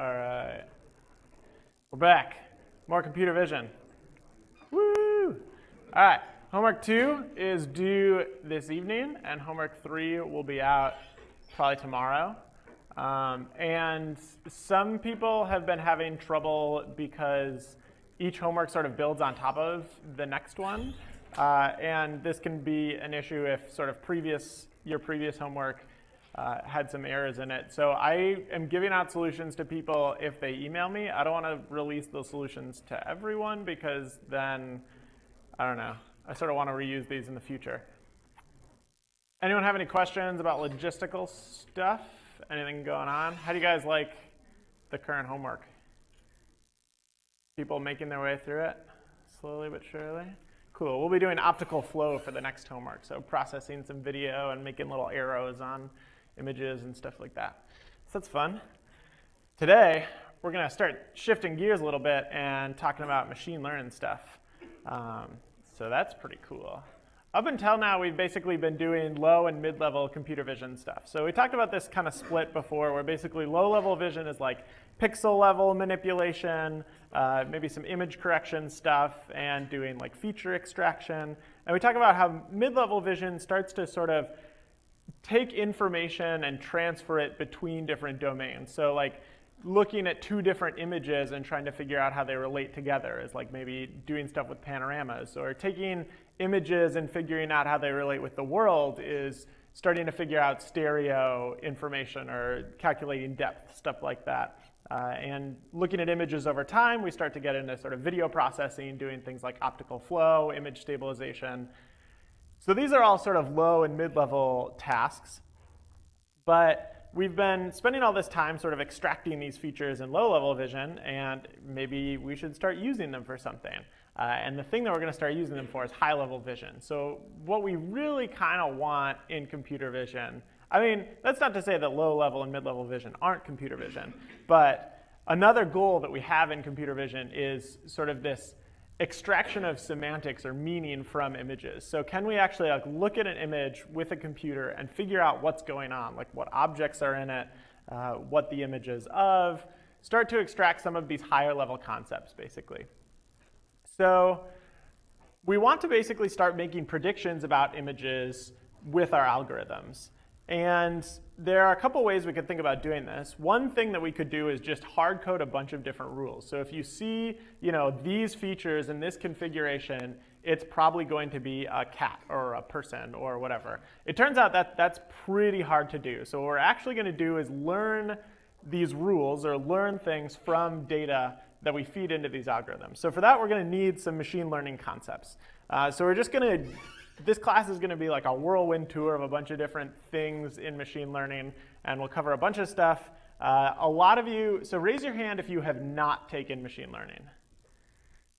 All right. We're back. More computer vision. Woo! All right. Homework 2 is due this evening, and homework 3 will be out probably tomorrow. And some people have been having trouble because each homework sort of builds on top of the next one. And this can be an issue if sort of your previous homework had some errors in it. So I am giving out solutions to people if they email me. I don't want to release those solutions to everyone because then, I don't know, I sort of want to reuse these in the future. Anyone have any questions about logistical stuff? Anything going on? How do you guys like the current homework? People making their way through it slowly but surely? Cool. We'll be doing optical flow for the next homework, so processing some video and making little arrows on images and stuff like that. So that's fun. Today, we're going to start shifting gears a little bit and talking about machine learning stuff. So that's pretty cool. Up until now, we've basically been doing low and mid-level computer vision stuff. So we talked about this kind of split before, where basically low-level vision is like pixel-level manipulation, maybe some image correction stuff, and doing like feature extraction. And we talk about how mid-level vision starts to sort of take information and transfer it between different domains. So like looking at two different images and trying to figure out how they relate together is like maybe doing stuff with panoramas, or taking images and figuring out how they relate with the world is starting to figure out stereo information or calculating depth, stuff like that. And looking at images over time, we start to get into sort of video processing, doing things like optical flow, image stabilization. So these are all sort of low and mid-level tasks. But we've been spending all this time sort of extracting these features in low-level vision, and maybe we should start using them for something. And the thing that we're going to start using them for is high-level vision. So what we really kind of want in computer vision, I mean, that's not to say that low-level and mid-level vision aren't computer vision, but another goal that we have in computer vision is sort of this extraction of semantics or meaning from images. So can we actually like look at an image with a computer and figure out what's going on, like what objects are in it, what the image is of, start to extract some of these higher level concepts basically. So we want to basically start making predictions about images with our algorithms. And there are a couple ways we could think about doing this. One thing that we could do is just hard code a bunch of different rules. So if you see, these features in this configuration, it's probably going to be a cat or a person or whatever. It turns out that that's pretty hard to do. So what we're actually going to do is learn these rules or learn things from data that we feed into these algorithms. So for that, we're going to need some machine learning concepts. So we're just going to this class is going to be like a whirlwind tour of a bunch of different things in machine learning, and we'll cover a bunch of stuff. A lot of you, so raise your hand if you have not taken machine learning.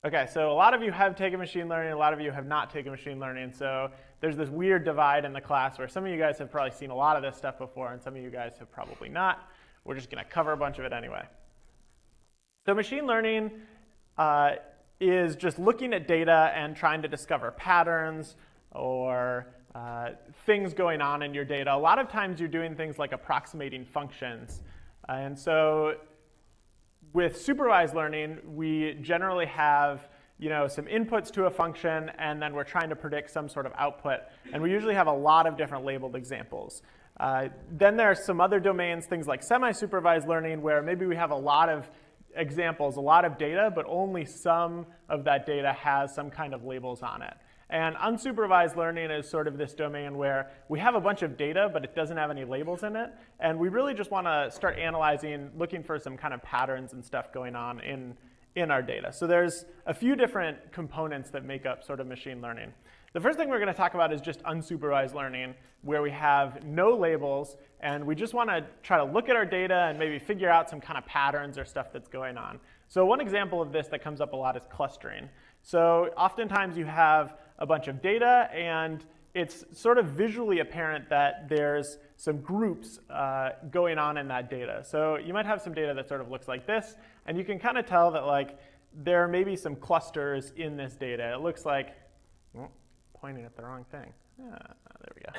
Okay, so a lot of you have taken machine learning, a lot of you have not taken machine learning, so there's this weird divide in the class where some of you guys have probably seen a lot of this stuff before, and some of you guys have probably not. We're just going to cover a bunch of it anyway. So machine learning is just looking at data and trying to discover patterns or things going on in your data. A lot of times you're doing things like approximating functions. And so with supervised learning, we generally have some inputs to a function, and then we're trying to predict some sort of output. And we usually have a lot of different labeled examples. Then there are some other domains, things like semi-supervised learning, where maybe we have a lot of examples, a lot of data, but only some of that data has some kind of labels on it. And unsupervised learning is sort of this domain where we have a bunch of data, but it doesn't have any labels in it. And we really just want to start analyzing, looking for some kind of patterns and stuff going on in our data. So there's a few different components that make up sort of machine learning. The first thing we're going to talk about is just unsupervised learning, where we have no labels, and we just want to try to look at our data and maybe figure out some kind of patterns or stuff that's going on. So one example of this that comes up a lot is clustering. So oftentimes you have a bunch of data, and it's sort of visually apparent that there's some groups going on in that data. So you might have some data that sort of looks like this, and you can kind of tell that like there may be some clusters in this data. It looks like, pointing at the wrong thing. There we go.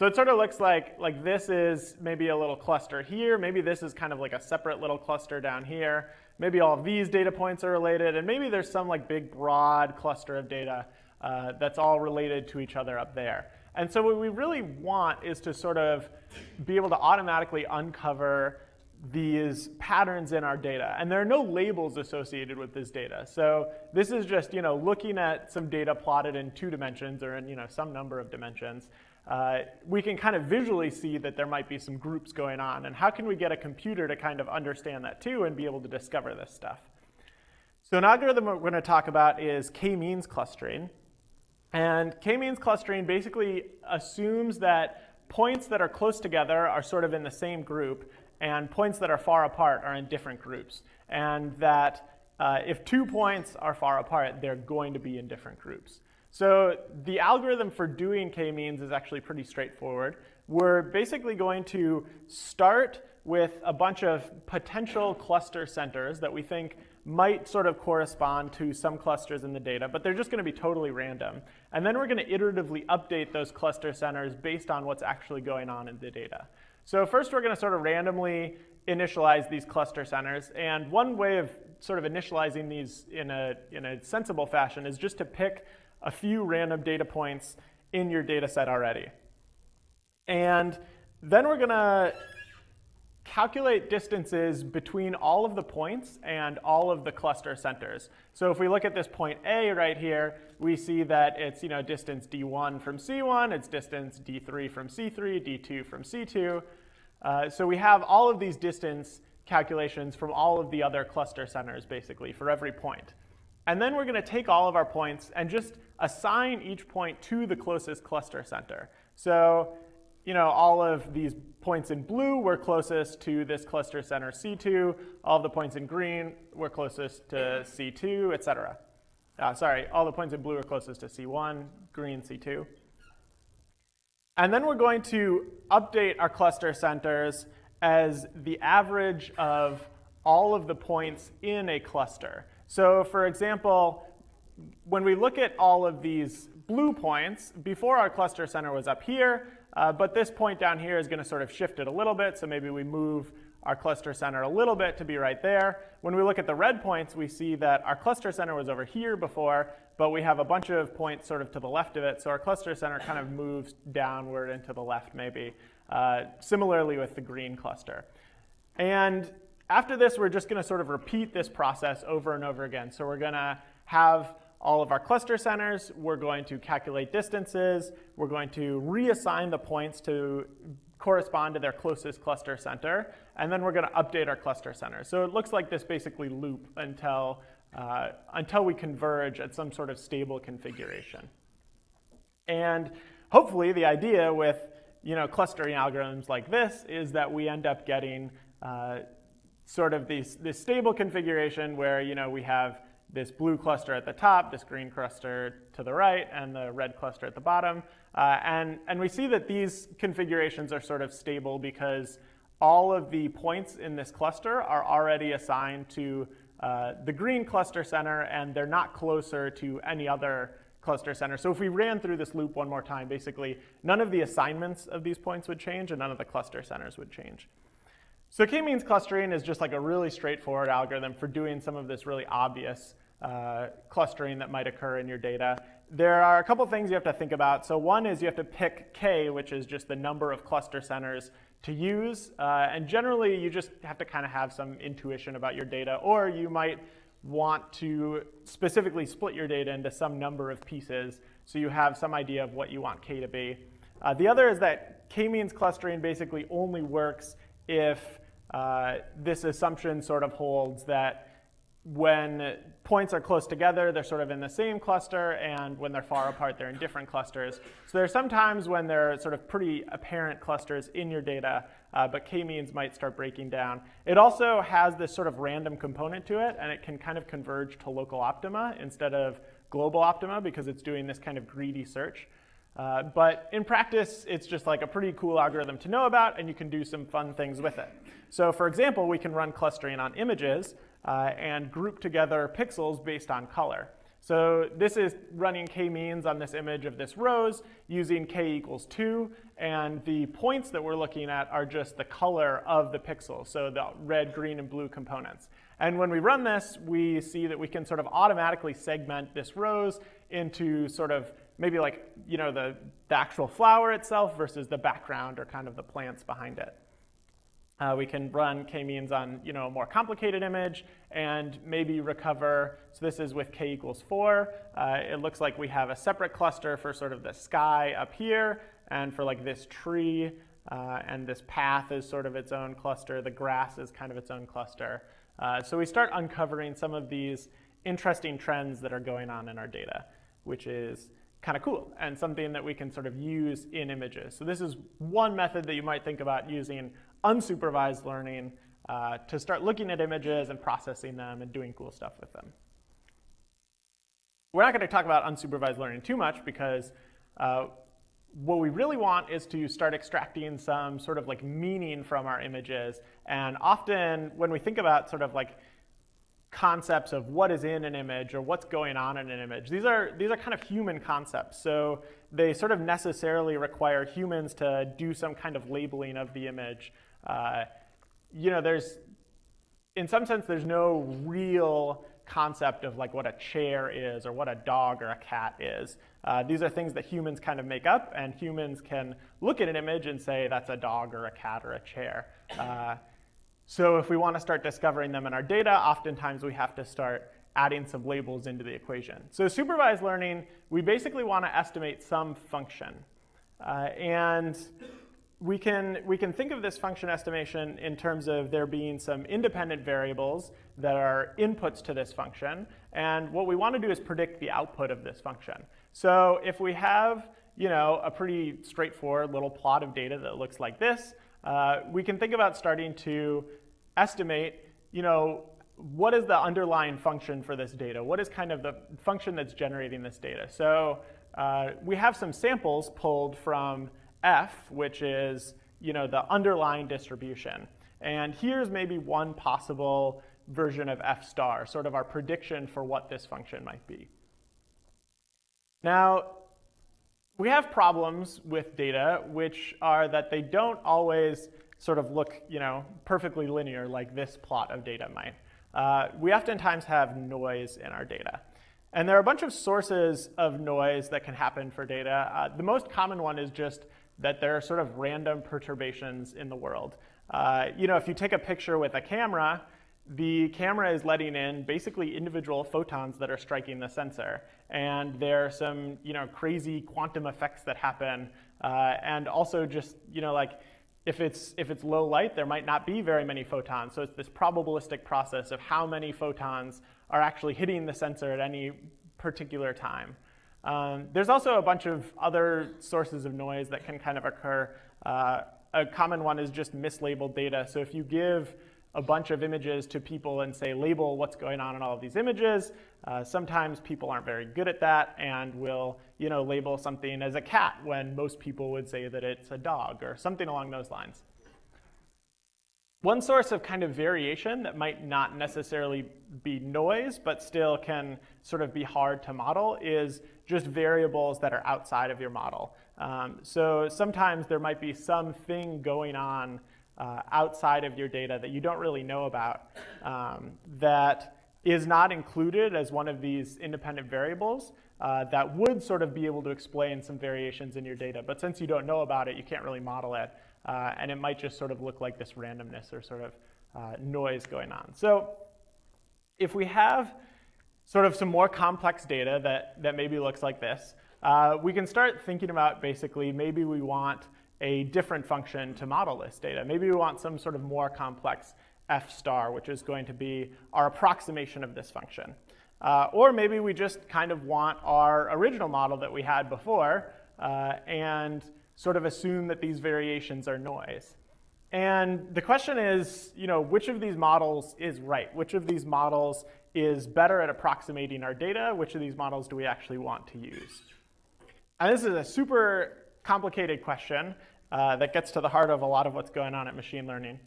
So it sort of looks like this is maybe a little cluster here. Maybe this is kind of like a separate little cluster down here. Maybe all of these data points are related, and maybe there's some like big broad cluster of data that's all related to each other up there. And so what we really want is to sort of be able to automatically uncover these patterns in our data. And there are no labels associated with this data. So this is just looking at some data plotted in 2 dimensions or in some number of dimensions. We can kind of visually see that there might be some groups going on. And how can we get a computer to kind of understand that too and be able to discover this stuff? So an algorithm we're going to talk about is k-means clustering. And k-means clustering basically assumes that points that are close together are sort of in the same group, and points that are far apart are in different groups. And that if 2 points are far apart, they're going to be in different groups. So the algorithm for doing k-means is actually pretty straightforward. We're basically going to start with a bunch of potential cluster centers that we think might sort of correspond to some clusters in the data, but they're just going to be totally random. And then we're going to iteratively update those cluster centers based on what's actually going on in the data. So first we're going to sort of randomly initialize these cluster centers. And one way of sort of initializing these in a sensible fashion is just to pick a few random data points in your data set already. And then we're going to calculate distances between all of the points and all of the cluster centers. So if we look at this point A right here, we see that it's distance d1 from c1, it's distance d3 from c3, d2 from c2. So we have all of these distance calculations from all of the other cluster centers basically for every point. And then we're going to take all of our points and just assign each point to the closest cluster center. So all of these points in blue were closest to this cluster center C2. All of the points in green were closest to C2, et cetera. Sorry, all the points in blue are closest to C1, green C2. And then we're going to update our cluster centers as the average of all of the points in a cluster. So for example, when we look at all of these blue points, before our cluster center was up here, but this point down here is going to sort of shift it a little bit, so maybe we move our cluster center a little bit to be right there. When we look at the red points, we see that our cluster center was over here before, but we have a bunch of points sort of to the left of it, so our cluster center kind of moves downward and to the left maybe, similarly with the green cluster. And after this, we're just going to sort of repeat this process over and over again. So we're going to have all of our cluster centers, we're going to calculate distances, we're going to reassign the points to correspond to their closest cluster center, and then we're going to update our cluster center. So it looks like this basically loop until we converge at some sort of stable configuration. And hopefully the idea with clustering algorithms like this is that we end up getting sort of this stable configuration where we have this blue cluster at the top, this green cluster to the right, and the red cluster at the bottom. And we see that these configurations are sort of stable because all of the points in this cluster are already assigned to the green cluster center, and they're not closer to any other cluster center. So if we ran through this loop one more time, basically none of the assignments of these points would change, and none of the cluster centers would change. So k-means clustering is just like a really straightforward algorithm for doing some of this really obvious clustering that might occur in your data. There are a couple things you have to think about. So one is you have to pick k, which is just the number of cluster centers to use. And generally, you just have to kind of have some intuition about your data, or you might want to specifically split your data into some number of pieces so you have some idea of what you want k to be. The other is that k-means clustering basically only works if this assumption sort of holds that when points are close together, they're sort of in the same cluster, and when they're far apart, they're in different clusters. So there are some times when there are sort of pretty apparent clusters in your data, but k-means might start breaking down. It also has this sort of random component to it, and it can kind of converge to local optima instead of global optima because it's doing this kind of greedy search. But in practice, it's just like a pretty cool algorithm to know about, and you can do some fun things with it. So for example, we can run clustering on images and group together pixels based on color. So this is running k-means on this image of this rose using k equals 2, and the points that we're looking at are just the color of the pixels, so the red, green, and blue components. And when we run this, we see that we can sort of automatically segment this rose into sort of maybe like, you know, the actual flower itself versus the background or kind of the plants behind it. We can run k-means on, you know, a more complicated image and maybe recover. So this is with k equals 4. It looks like we have a separate cluster for sort of the sky up here, and for like this tree, and this path is sort of its own cluster. The grass is kind of its own cluster. So we start uncovering some of these interesting trends that are going on in our data, which is kind of cool and something that we can sort of use in images. So this is one method that you might think about using unsupervised learning to start looking at images and processing them and doing cool stuff with them. We're not going to talk about unsupervised learning too much because what we really want is to start extracting some sort of like meaning from our images. And often when we think about sort of like concepts of what is in an image or what's going on in an image, these are kind of human concepts. So they sort of necessarily require humans to do some kind of labeling of the image. You know, in some sense, there's no real concept of like what a chair is or what a dog or a cat is. These are things that humans kind of make up, and humans can look at an image and say that's a dog or a cat or a chair. So if we want to start discovering them in our data, oftentimes we have to start adding some labels into the equation. So supervised learning, we basically want to estimate some function. And we can think of this function estimation in terms of there being some independent variables that are inputs to this function. And what we want to do is predict the output of this function. So if we have, you know, a pretty straightforward little plot of data that looks like this, we can think about starting to estimate, you know, what is the underlying function for this data? What is kind of the function that's generating this data? So we have some samples pulled from f, which is, you know, the underlying distribution. And here's maybe one possible version of f star, sort of our prediction for what this function might be. Now, we have problems with data, which are that they don't always sort of look, you know, perfectly linear like this plot of data might. We oftentimes have noise in our data. And there are a bunch of sources of noise that can happen for data. The most common one is just that there are sort of random perturbations in the world. You know, if you take a picture with a camera, the camera is letting in basically individual photons that are striking the sensor. And there are some, you know, crazy quantum effects that happen. And also just, you know, like if it's low light, there might not be very many photons. So it's this probabilistic process of how many photons are actually hitting the sensor at any particular time. There's also a bunch of other sources of noise that can kind of occur. A common one is just mislabeled data. So if you give a bunch of images to people and say, label what's going on in all of these images, sometimes people aren't very good at that and will, you know, label something as a cat when most people would say that it's a dog or something along those lines. One source of kind of variation that might not necessarily be noise, but still can sort of be hard to model is just variables that are outside of your model. So sometimes there might be something going on outside of your data that you don't really know about that is not included as one of these independent variables that would sort of be able to explain some variations in your data. But since you don't know about it, you can't really model it. And it might just sort of look like this randomness or sort of noise going on. So if we have sort of some more complex data that maybe looks like this, we can start thinking about basically maybe we want a different function to model this data. Maybe we want some sort of more complex f star, which is going to be our approximation of this function. Or maybe we just kind of want our original model that we had before and sort of assume that these variations are noise. And the question is, you know, which of these models is right? Which of these models is better at approximating our data? Which of these models do we actually want to use? And this is a super complicated question that gets to the heart of a lot of what's going on at machine learning.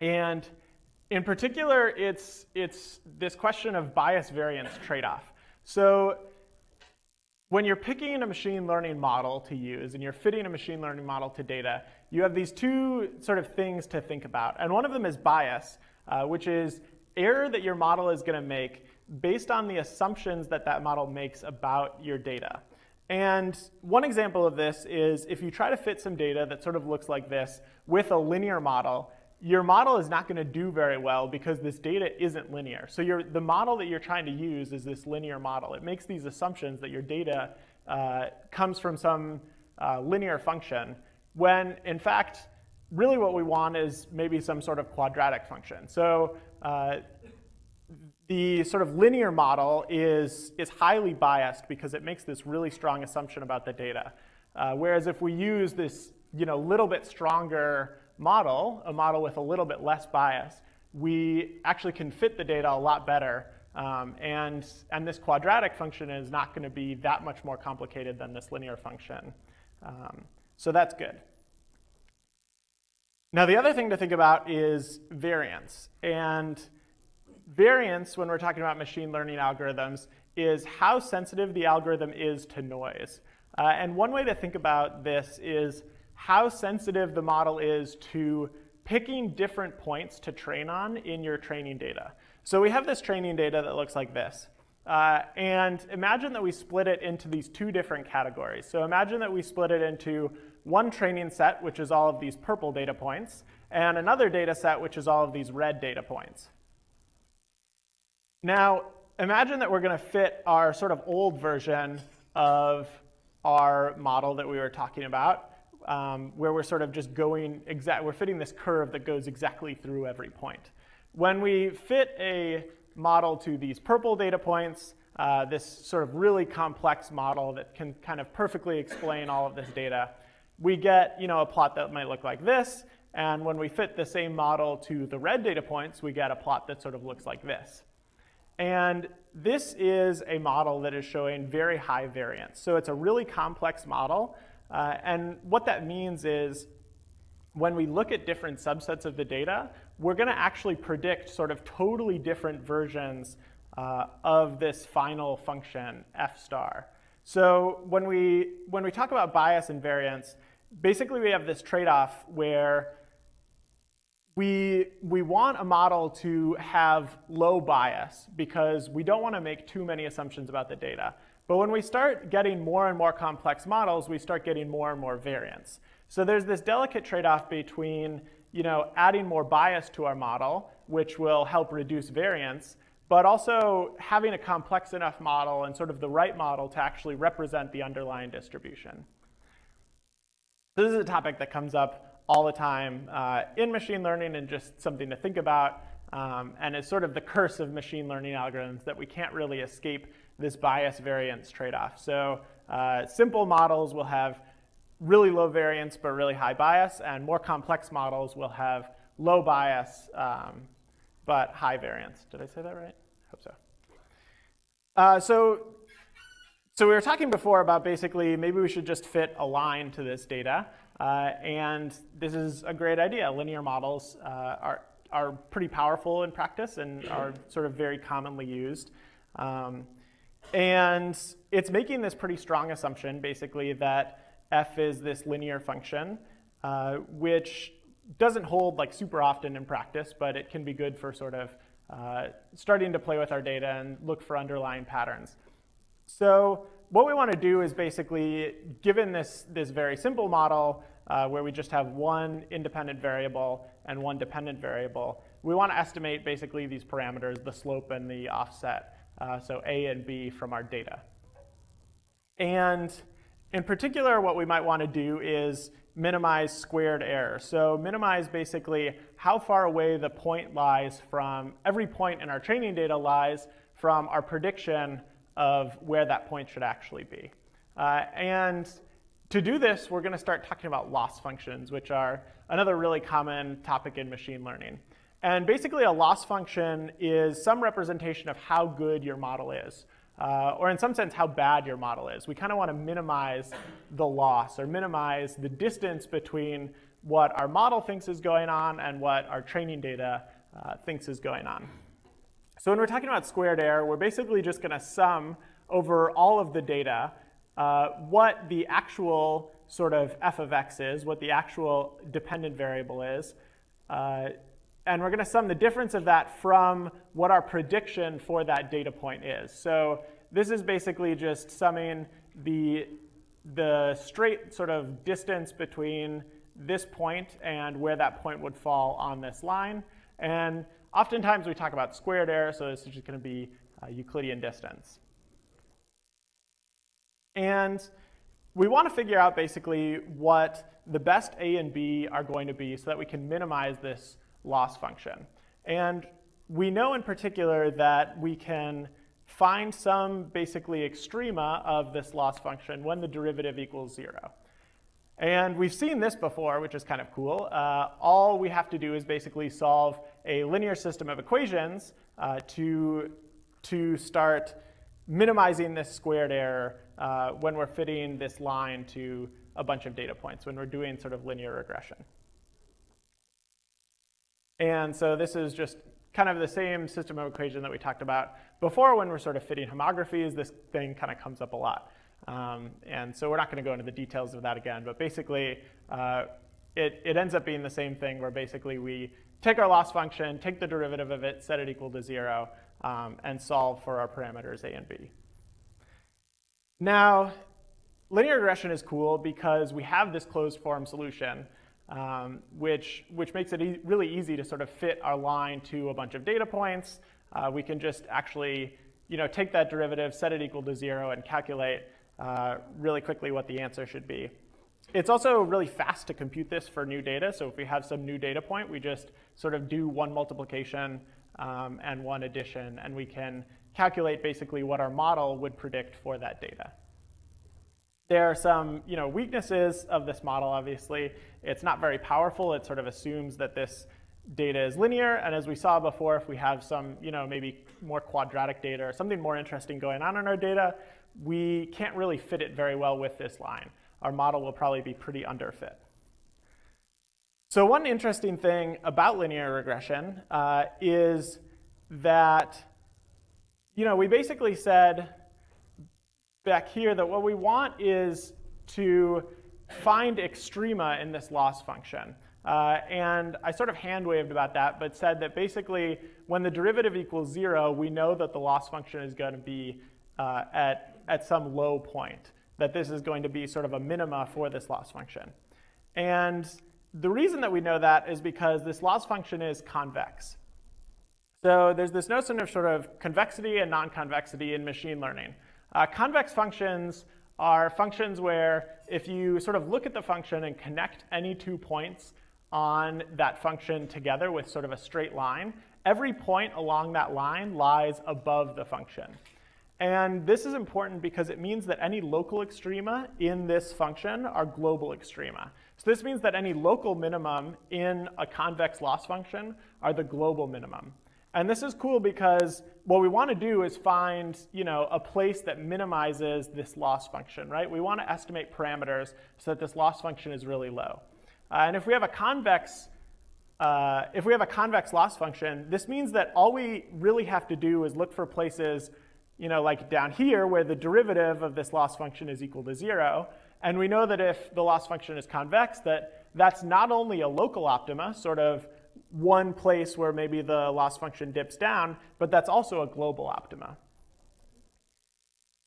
And in particular, it's this question of bias-variance trade-off. So when you're picking a machine learning model to use and you're fitting a machine learning model to data, you have these two sort of things to think about. And one of them is bias, which is error that your model is going to make based on the assumptions that that model makes about your data. And one example of this is if you try to fit some data that sort of looks like this with a linear model, your model is not going to do very well because this data isn't linear. So the model that you're trying to use is this linear model. It makes these assumptions that your data comes from some linear function, when in fact, really what we want is maybe some sort of quadratic function. So the sort of linear model is highly biased because it makes this really strong assumption about the data. Whereas if we use this little bit stronger model, a model with a little bit less bias, we actually can fit the data a lot better. And this quadratic function is not going to be that much more complicated than this linear function. So that's good. Now the other thing to think about is variance. And variance, when we're talking about machine learning algorithms, is how sensitive the algorithm is to noise. And one way to think about this is how sensitive the model is to picking different points to train on in your training data. So we have this training data that looks like this. And imagine that we split it into these two different categories. So imagine that we split it into one training set, which is all of these purple data points, and another data set, which is all of these red data points. Now, imagine that we're going to fit our sort of old version of our model that we were talking about, where we're sort of just we're fitting this curve that goes exactly through every point. When we fit a model to these purple data points, this sort of really complex model that can kind of perfectly explain all of this data, we get a plot that might look like this. And when we fit the same model to the red data points, we get a plot that sort of looks like this. And this is a model that is showing very high variance. So it's a really complex model. And what that means is when we look at different subsets of the data, we're going to actually predict sort of totally different versions of this final function, f star. So when we talk about bias and variance, basically we have this trade-off where we want a model to have low bias because we don't want to make too many assumptions about the data. But when we start getting more and more complex models, we start getting more and more variance. So there's this delicate trade-off between adding more bias to our model, which will help reduce variance, but also having a complex enough model and sort of the right model to actually represent the underlying distribution. This is a topic that comes up all the time in machine learning and just something to think about. And it's sort of the curse of machine learning algorithms that we can't really escape this bias variance trade-off. So simple models will have really low variance but really high bias, and more complex models will have low bias but high variance. Did I say that right? I hope so. So we were talking before about basically maybe we should just fit a line to this data. And this is a great idea. Linear models are pretty powerful in practice and are sort of very commonly used. And it's making this pretty strong assumption, basically, that f is this linear function, which doesn't hold like super often in practice, but it can be good for sort of starting to play with our data and look for underlying patterns. So what we want to do is basically, given this very simple model where we just have one independent variable and one dependent variable, we want to estimate basically these parameters, the slope and the offset, so a and b from our data. And in particular, what we might want to do is minimize squared error. So minimize basically how far away the point lies from, every point in our training data lies from our prediction of where that point should actually be. And to do this, we're going to start talking about loss functions, which are another really common topic in machine learning. And basically, a loss function is some representation of how good your model is, or in some sense, how bad your model is. We kind of want to minimize the loss or minimize the distance between what our model thinks is going on and what our training data thinks is going on. So when we're talking about squared error, we're basically just going to sum over all of the data what the actual sort of f of x is, what the actual dependent variable is. And we're going to sum the difference of that from what our prediction for that data point is. So this is basically just summing the straight sort of distance between this point and where that point would fall on this line. And oftentimes we talk about squared error, so this is just going to be Euclidean distance. And we want to figure out basically what the best A and B are going to be so that we can minimize this loss function. And we know in particular that we can find some basically extrema of this loss function when the derivative equals 0. And we've seen this before, which is kind of cool. All we have to do is basically solve a linear system of equations to start minimizing this squared error when we're fitting this line to a bunch of data points, when we're doing sort of linear regression. And so this is just kind of the same system of equation that we talked about before when we're sort of fitting homographies. This thing kind of comes up a lot. And so we're not going to go into the details of that again. But basically, it ends up being the same thing where basically we take our loss function, take the derivative of it, set it equal to 0, and solve for our parameters A and B. Now, linear regression is cool because we have this closed form solution, which makes it really easy to sort of fit our line to a bunch of data points. We can just actually take that derivative, set it equal to 0, and calculate really quickly what the answer should be. It's also really fast to compute this for new data. So if we have some new data point, we just sort of do one multiplication and one addition, and we can calculate basically what our model would predict for that data. There are some weaknesses of this model, obviously. It's not very powerful. It sort of assumes that this data is linear. And as we saw before, if we have some maybe more quadratic data or something more interesting going on in our data, we can't really fit it very well with this line. Our model will probably be pretty underfit. So one interesting thing about linear regression is that we basically said back here that what we want is to find extrema in this loss function. And I sort of hand waved about that, but said that basically when the derivative equals 0, we know that the loss function is going to be at some low point, that this is going to be sort of a minima for this loss function. And the reason that we know that is because this loss function is convex. So there's this notion of sort of convexity and non-convexity in machine learning. Convex functions are functions where if you sort of look at the function and connect any 2 points on that function together with sort of a straight line, every point along that line lies above the function. And this is important because it means that any local extrema in this function are global extrema. So this means that any local minimum in a convex loss function are the global minimum. And this is cool because what we want to do is find a place that minimizes this loss function, right? We want to estimate parameters so that this loss function is really low. And if we have a convex loss function, this means that all we really have to do is look for places like down here where the derivative of this loss function is equal to 0. And we know that if the loss function is convex, that's not only a local optima, sort of one place where maybe the loss function dips down, but that's also a global optima.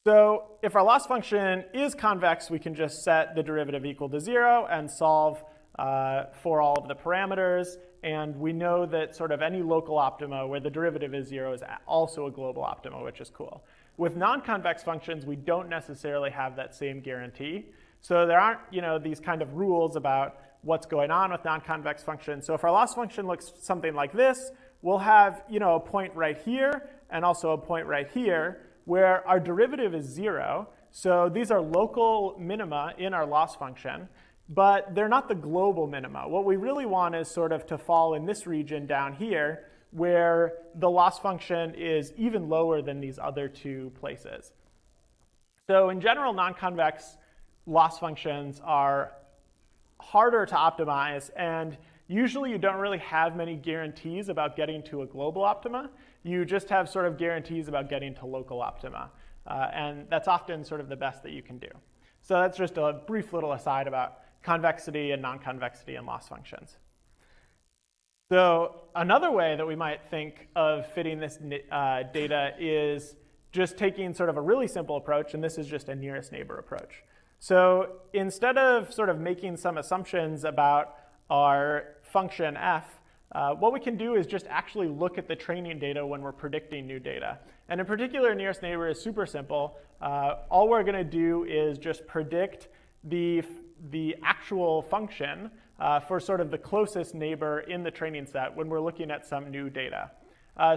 So if our loss function is convex, we can just set the derivative equal to 0 and solve for all of the parameters. And we know that sort of any local optima where the derivative is 0 is also a global optima, which is cool. With non-convex functions, we don't necessarily have that same guarantee. So there aren't these kind of rules about what's going on with non-convex functions. So if our loss function looks something like this, we'll have a point right here and also a point right here where our derivative is 0. So these are local minima in our loss function, but they're not the global minima. What we really want is sort of to fall in this region down here where the loss function is even lower than these other 2 places. So in general, non-convex loss functions are harder to optimize, and usually you don't really have many guarantees about getting to a global optima. You just have sort of guarantees about getting to local optima. And that's often sort of the best that you can do. So that's just a brief little aside about convexity and non-convexity and loss functions. So another way that we might think of fitting this data is just taking sort of a really simple approach, and this is just a nearest neighbor approach. So instead of sort of making some assumptions about our function f, what we can do is just actually look at the training data when we're predicting new data. And in particular, nearest neighbor is super simple. All we're going to do is just predict the actual function for sort of the closest neighbor in the training set when we're looking at some new data.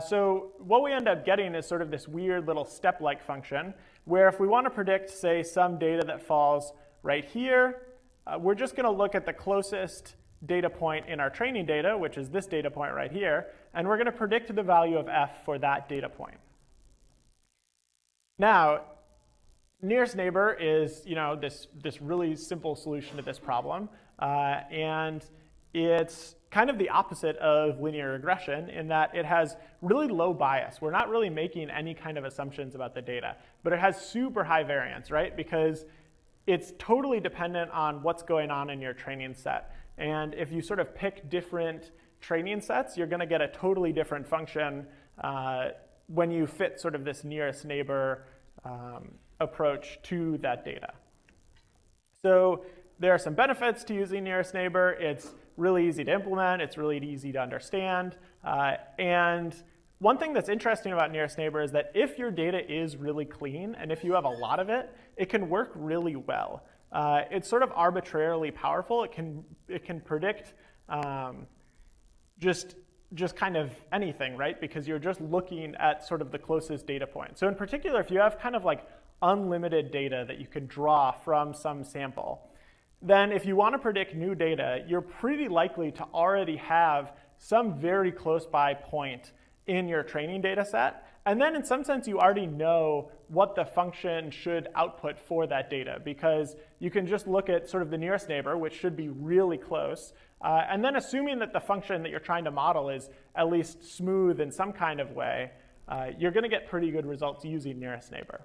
So what we end up getting is sort of this weird little step-like function where if we want to predict, say, some data that falls right here, we're just going to look at the closest data point in our training data, which is this data point right here, and we're going to predict the value of f for that data point. Now, nearest neighbor is this really simple solution to this problem, and it's kind of the opposite of linear regression in that it has really low bias. We're not really making any kind of assumptions about the data, but it has super high variance, right? Because it's totally dependent on what's going on in your training set. And if you sort of pick different training sets, you're going to get a totally different function when you fit sort of this nearest neighbor approach to that data. So there are some benefits to using nearest neighbor. It's really easy to implement. It's really easy to understand. And one thing that's interesting about nearest neighbor is that if your data is really clean and if you have a lot of it, it can work really well. It's sort of arbitrarily powerful. It can predict just kind of anything, right? Because you're just looking at sort of the closest data point. So in particular, if you have kind of like unlimited data that you can draw from some sample, then if you want to predict new data, you're pretty likely to already have some very close by point in your training data set. And then in some sense, you already know what the function should output for that data because you can just look at sort of the nearest neighbor, which should be really close. And then assuming that the function that you're trying to model is at least smooth in some kind of way, you're going to get pretty good results using nearest neighbor.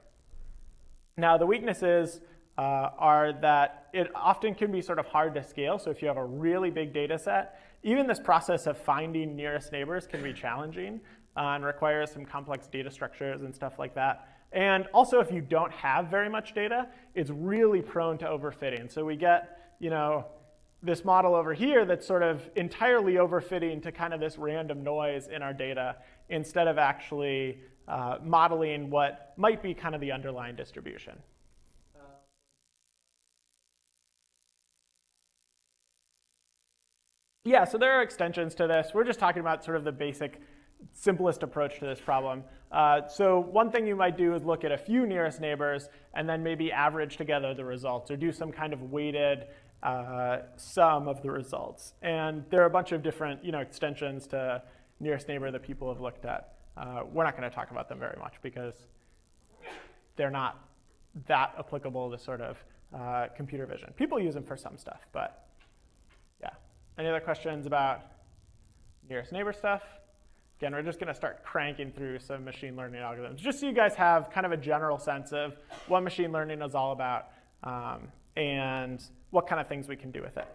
Now, the weaknesses are that it often can be sort of hard to scale. So if you have a really big data set, even this process of finding nearest neighbors can be challenging and requires some complex data structures and stuff like that. And also, if you don't have very much data, it's really prone to overfitting. So we get, this model over here that's sort of entirely overfitting to kind of this random noise in our data instead of actually modeling what might be kind of the underlying distribution. Yeah, so there are extensions to this. We're just talking about sort of the basic, simplest approach to this problem. So one thing you might do is look at a few nearest neighbors and then maybe average together the results or do some kind of weighted sum of the results. And there are a bunch of different extensions to nearest neighbor that people have looked at. We're not going to talk about them very much because they're not that applicable to sort of computer vision. People use them for some stuff, but yeah. Any other questions about nearest neighbor stuff? Again, we're just going to start cranking through some machine learning algorithms, just so you guys have kind of a general sense of what machine learning is all about and what kind of things we can do with it.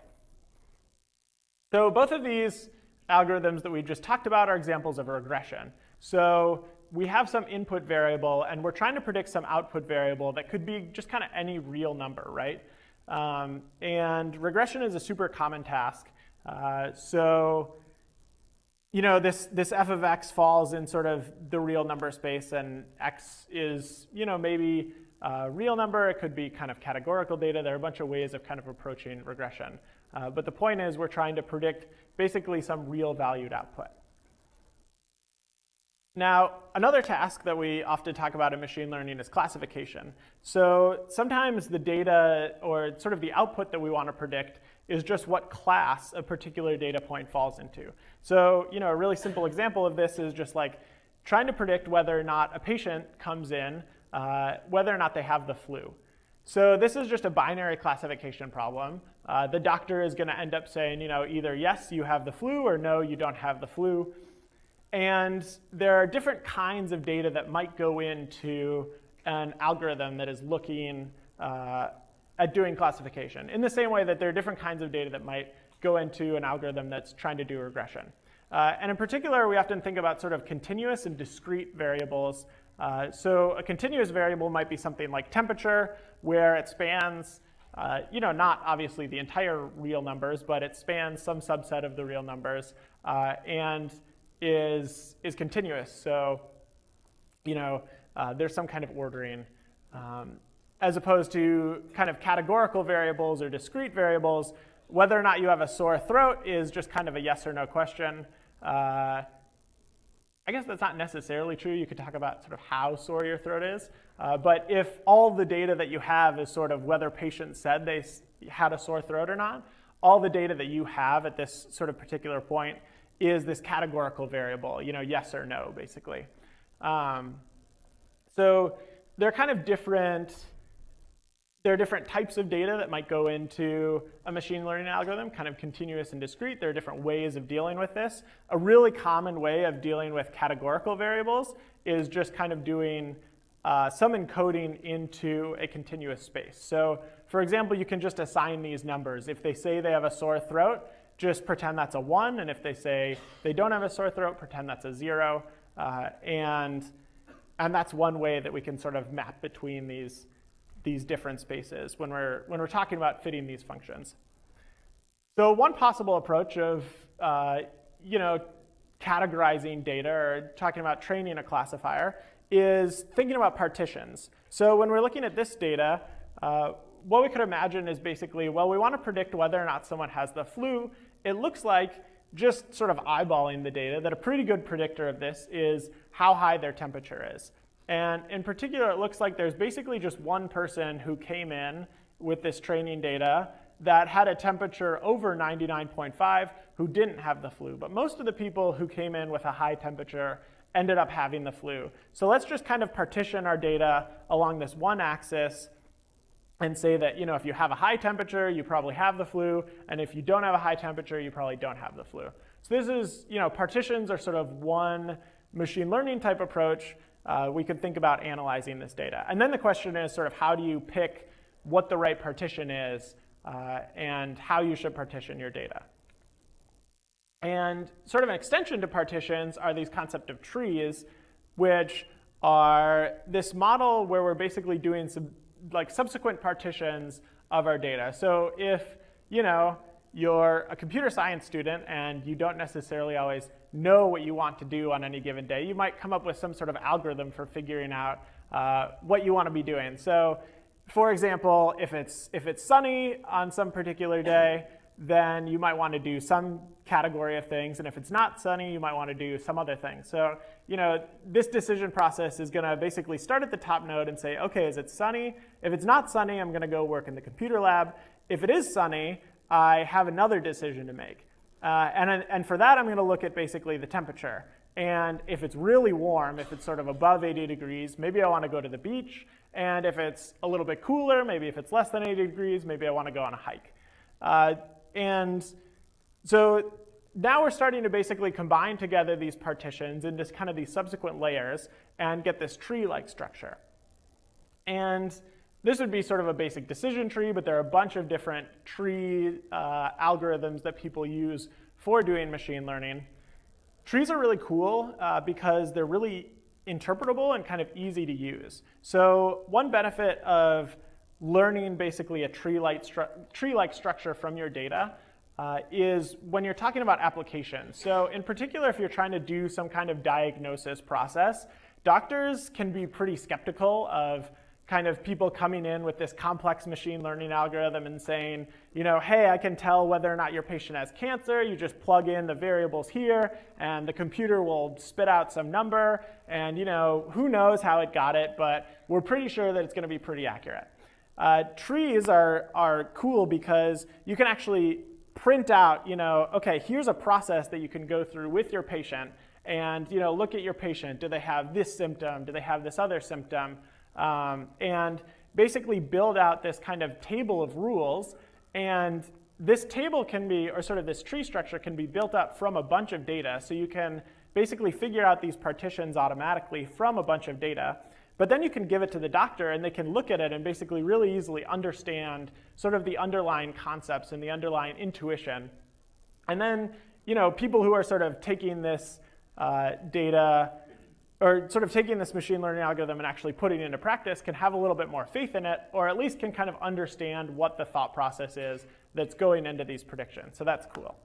So both of these algorithms that we just talked about are examples of a regression. So we have some input variable, and we're trying to predict some output variable that could be just kind of any real number, right? And regression is a super common task. So this f of x falls in sort of the real number space, and x is maybe a real number. It could be kind of categorical data. There are a bunch of ways of kind of approaching regression. But the point is we're trying to predict basically some real valued output. Now, another task that we often talk about in machine learning is classification. So sometimes the data or sort of the output that we want to predict is just what class a particular data point falls into. So a really simple example of this is just like trying to predict whether or not a patient comes in, whether or not they have the flu. So this is just a binary classification problem. The doctor is going to end up saying, either yes, you have the flu, or no, you don't have the flu. And there are different kinds of data that might go into an algorithm that is looking at doing classification, in the same way that there are different kinds of data that might go into an algorithm that's trying to do regression. And in particular, we often think about sort of continuous and discrete variables. So a continuous variable might be something like temperature, where it spans, not obviously the entire real numbers, but it spans some subset of the real numbers and is continuous. So, there's some kind of ordering. As opposed to kind of categorical variables or discrete variables, whether or not you have a sore throat is just kind of a yes or no question. I guess that's not necessarily true. You could talk about sort of how sore your throat is. But if all the data that you have is sort of whether patients said they had a sore throat or not, all the data that you have at this sort of particular point is this categorical variable, yes or no, basically. So they're kind of different. There are different types of data that might go into a machine learning algorithm, kind of continuous and discrete. There are different ways of dealing with this. A really common way of dealing with categorical variables is just kind of doing some encoding into a continuous space. So for example, you can just assign these numbers. If they say they have a sore throat, just pretend that's a 1. And if they say they don't have a sore throat, pretend that's a 0. And that's one way that we can sort of map between these different spaces when we're talking about fitting these functions. So one possible approach of categorizing data or talking about training a classifier is thinking about partitions. So when we're looking at this data, what we could imagine is basically, well, we want to predict whether or not someone has the flu. It looks like, just sort of eyeballing the data, that a pretty good predictor of this is how high their temperature is. And in particular, it looks like there's basically just one person who came in with this training data that had a temperature over 99.5 who didn't have the flu. But most of the people who came in with a high temperature ended up having the flu. So let's just kind of partition our data along this one axis and say that if you have a high temperature, you probably have the flu. And if you don't have a high temperature, you probably don't have the flu. So this is, partitions are sort of one machine learning type approach. We could think about analyzing this data. And then the question is sort of how do you pick what the right partition is and how you should partition your data. And sort of an extension to partitions are these concept of trees, which are this model where we're basically doing some subsequent partitions of our data. So if you're a computer science student and you don't necessarily always know what you want to do on any given day, you might come up with some sort of algorithm for figuring out what you want to be doing. So for example, if it's sunny on some particular day, then you might want to do some category of things. And if it's not sunny, you might want to do some other thing. So this decision process is going to basically start at the top node and say, OK, is it sunny? If it's not sunny, I'm going to go work in the computer lab. If it is sunny, I have another decision to make. And for that, I'm going to look at basically the temperature. And if it's really warm, if it's sort of above 80 degrees, maybe I want to go to the beach. And if it's a little bit cooler, maybe if it's less than 80 degrees, maybe I want to go on a hike. And so now we're starting to basically combine together these partitions into kind of these subsequent layers and get this tree-like structure. And this would be sort of a basic decision tree, but there are a bunch of different tree algorithms that people use for doing machine learning. Trees are really cool because they're really interpretable and kind of easy to use. So one benefit of learning basically a tree-like structure from your data is when you're talking about applications. So in particular, if you're trying to do some kind of diagnosis process, doctors can be pretty skeptical of kind of people coming in with this complex machine learning algorithm and saying, hey, I can tell whether or not your patient has cancer. You just plug in the variables here, and the computer will spit out some number. And who knows how it got it, but we're pretty sure that it's going to be pretty accurate. Trees are cool because you can actually print out, OK, here's a process that you can go through with your patient and look at your patient. Do they have this symptom? Do they have this other symptom? And basically build out this kind of table of rules. And this table can be, or sort of this tree structure can be built up from a bunch of data. So you can basically figure out these partitions automatically from a bunch of data. But then you can give it to the doctor, and they can look at it and basically really easily understand sort of the underlying concepts and the underlying intuition. And then, people who are sort of taking this data, or sort of taking this machine learning algorithm and actually putting it into practice can have a little bit more faith in it, or at least can kind of understand what the thought process is that's going into these predictions. So that's cool.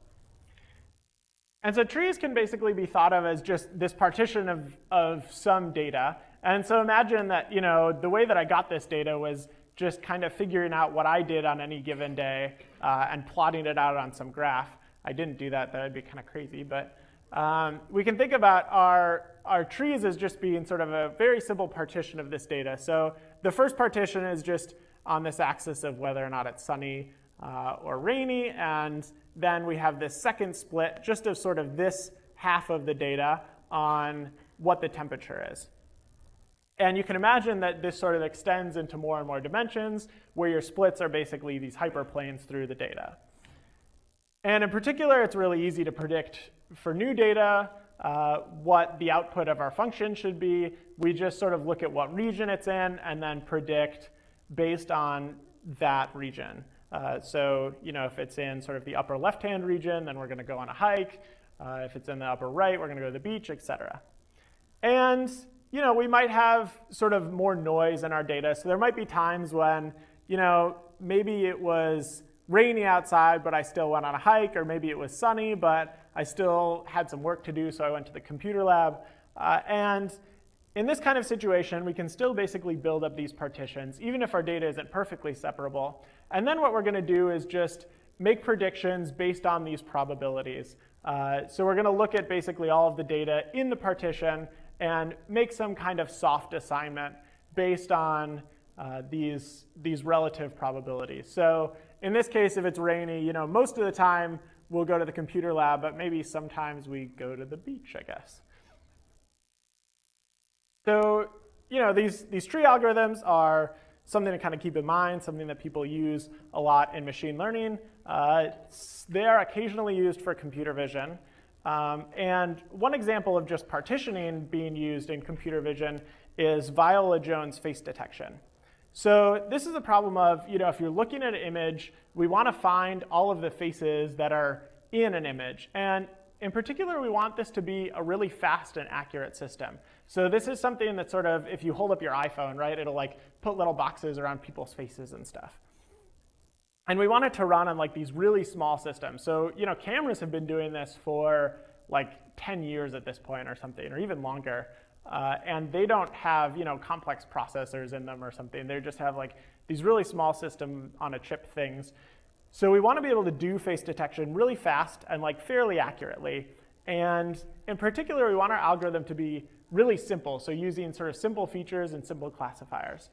And so trees can basically be thought of as just this partition of some data. And so imagine that the way that I got this data was just kind of figuring out what I did on any given day and plotting it out on some graph. I didn't do that. That would be kind of crazy. But we can think about our trees as just being sort of a very simple partition of this data. So the first partition is just on this axis of whether or not it's sunny or rainy. And then we have this second split just of sort of this half of the data on what the temperature is. And you can imagine that this sort of extends into more and more dimensions, where your splits are basically these hyperplanes through the data. And in particular, it's really easy to predict for new data what the output of our function should be. We just sort of look at what region it's in and then predict based on that region. So if it's in sort of the upper left-hand region, then we're going to go on a hike. If it's in the upper right, we're going to go to the beach, et cetera. And we might have sort of more noise in our data. So there might be times when maybe it was rainy outside, but I still went on a hike, or maybe it was sunny, but I still had some work to do, so I went to the computer lab. And in this kind of situation, we can still basically build up these partitions, even if our data isn't perfectly separable. And then what we're going to do is just make predictions based on these probabilities. So we're going to look at basically all of the data in the partition and make some kind of soft assignment based on these relative probabilities. So in this case, if it's rainy, most of the time we'll go to the computer lab, but maybe sometimes we go to the beach, I guess. So these tree algorithms are something to kind of keep in mind, something that people use a lot in machine learning. They are occasionally used for computer vision. And one example of just partitioning being used in computer vision is Viola-Jones face detection. So this is a problem of, if you're looking at an image, we want to find all of the faces that are in an image. And in particular, we want this to be a really fast and accurate system. So this is something that sort of, if you hold up your iPhone, right, it'll like put little boxes around people's faces and stuff. And we want it to run on like these really small systems. So cameras have been doing this for like 10 years at this point or something, or even longer. And they don't have complex processors in them or something. They just have like these really small system on a chip things. So we want to be able to do face detection really fast and like fairly accurately. And in particular, we want our algorithm to be really simple. So using sort of simple features and simple classifiers.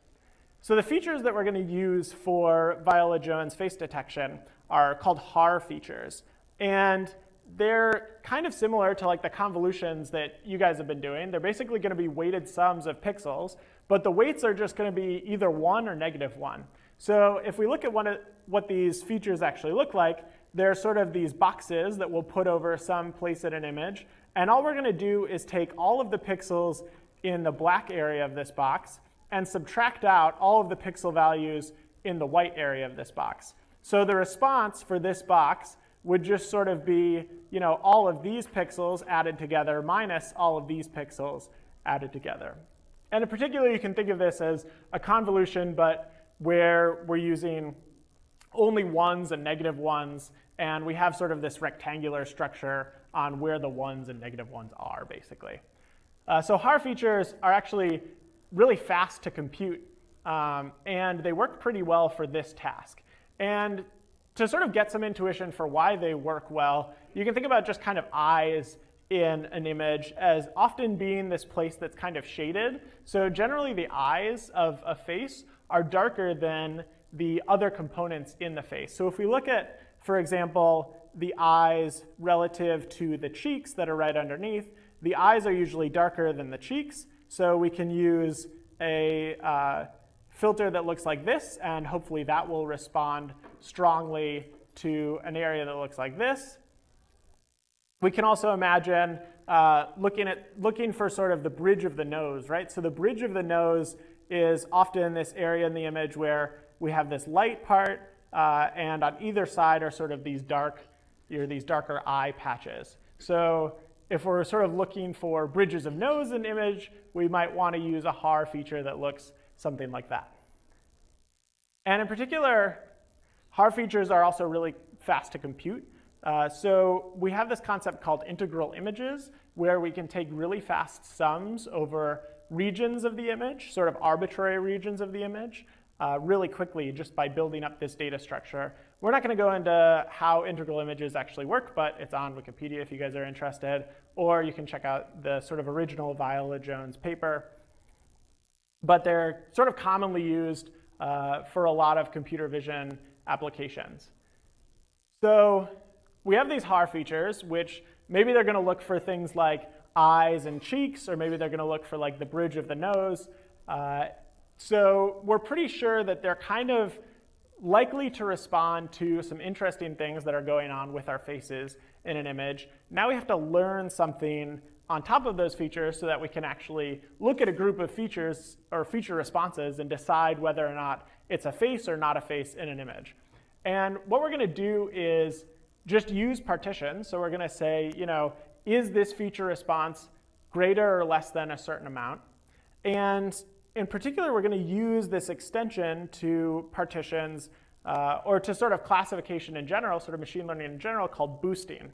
So the features that we're going to use for Viola-Jones face detection are called HAR features. And they're kind of similar to like the convolutions that you guys have been doing. They're basically going to be weighted sums of pixels, but the weights are just going to be either 1 or -1. So if we look at what these features actually look like, they're sort of these boxes that we'll put over some place in an image. And all we're going to do is take all of the pixels in the black area of this box and subtract out all of the pixel values in the white area of this box. So the response for this box would just sort of be, all of these pixels added together minus all of these pixels added together. And in particular, you can think of this as a convolution, but where we're using only ones and -1s, and we have sort of this rectangular structure on where the ones and -1s are, basically. So HAR features are actually really fast to compute, and they work pretty well for this task. And to sort of get some intuition for why they work well, you can think about just kind of eyes in an image as often being this place that's kind of shaded. So generally the eyes of a face are darker than the other components in the face. So if we look at, for example, the eyes relative to the cheeks that are right underneath, the eyes are usually darker than the cheeks. So we can use a filter that looks like this, and hopefully that will respond strongly to an area that looks like this. We can also imagine looking for sort of the bridge of the nose, right? So the bridge of the nose is often this area in the image where we have this light part, and on either side are sort of these darker eye patches. So if we're sort of looking for bridges of nose in image, we might want to use a HAR feature that looks something like that. And in particular, HAR features are also really fast to compute. So we have this concept called integral images, where we can take really fast sums over regions of the image, sort of arbitrary regions of the image, really quickly just by building up this data structure. We're not going to go into how integral images actually work, but it's on Wikipedia if you guys are interested, or you can check out the sort of original Viola-Jones paper. But they're sort of commonly used for a lot of computer vision applications. So we have these HAR features, which maybe they're going to look for things like eyes and cheeks, or maybe they're going to look for like the bridge of the nose. So we're pretty sure that they're kind of likely to respond to some interesting things that are going on with our faces in an image. Now we have to learn something on top of those features so that we can actually look at a group of features or feature responses and decide whether or not it's a face or not a face in an image. And what we're going to do is just use partitions. So we're going to say, is this feature response greater or less than a certain amount? And in particular, we're going to use this extension to partitions or to sort of classification in general, sort of machine learning in general, called boosting.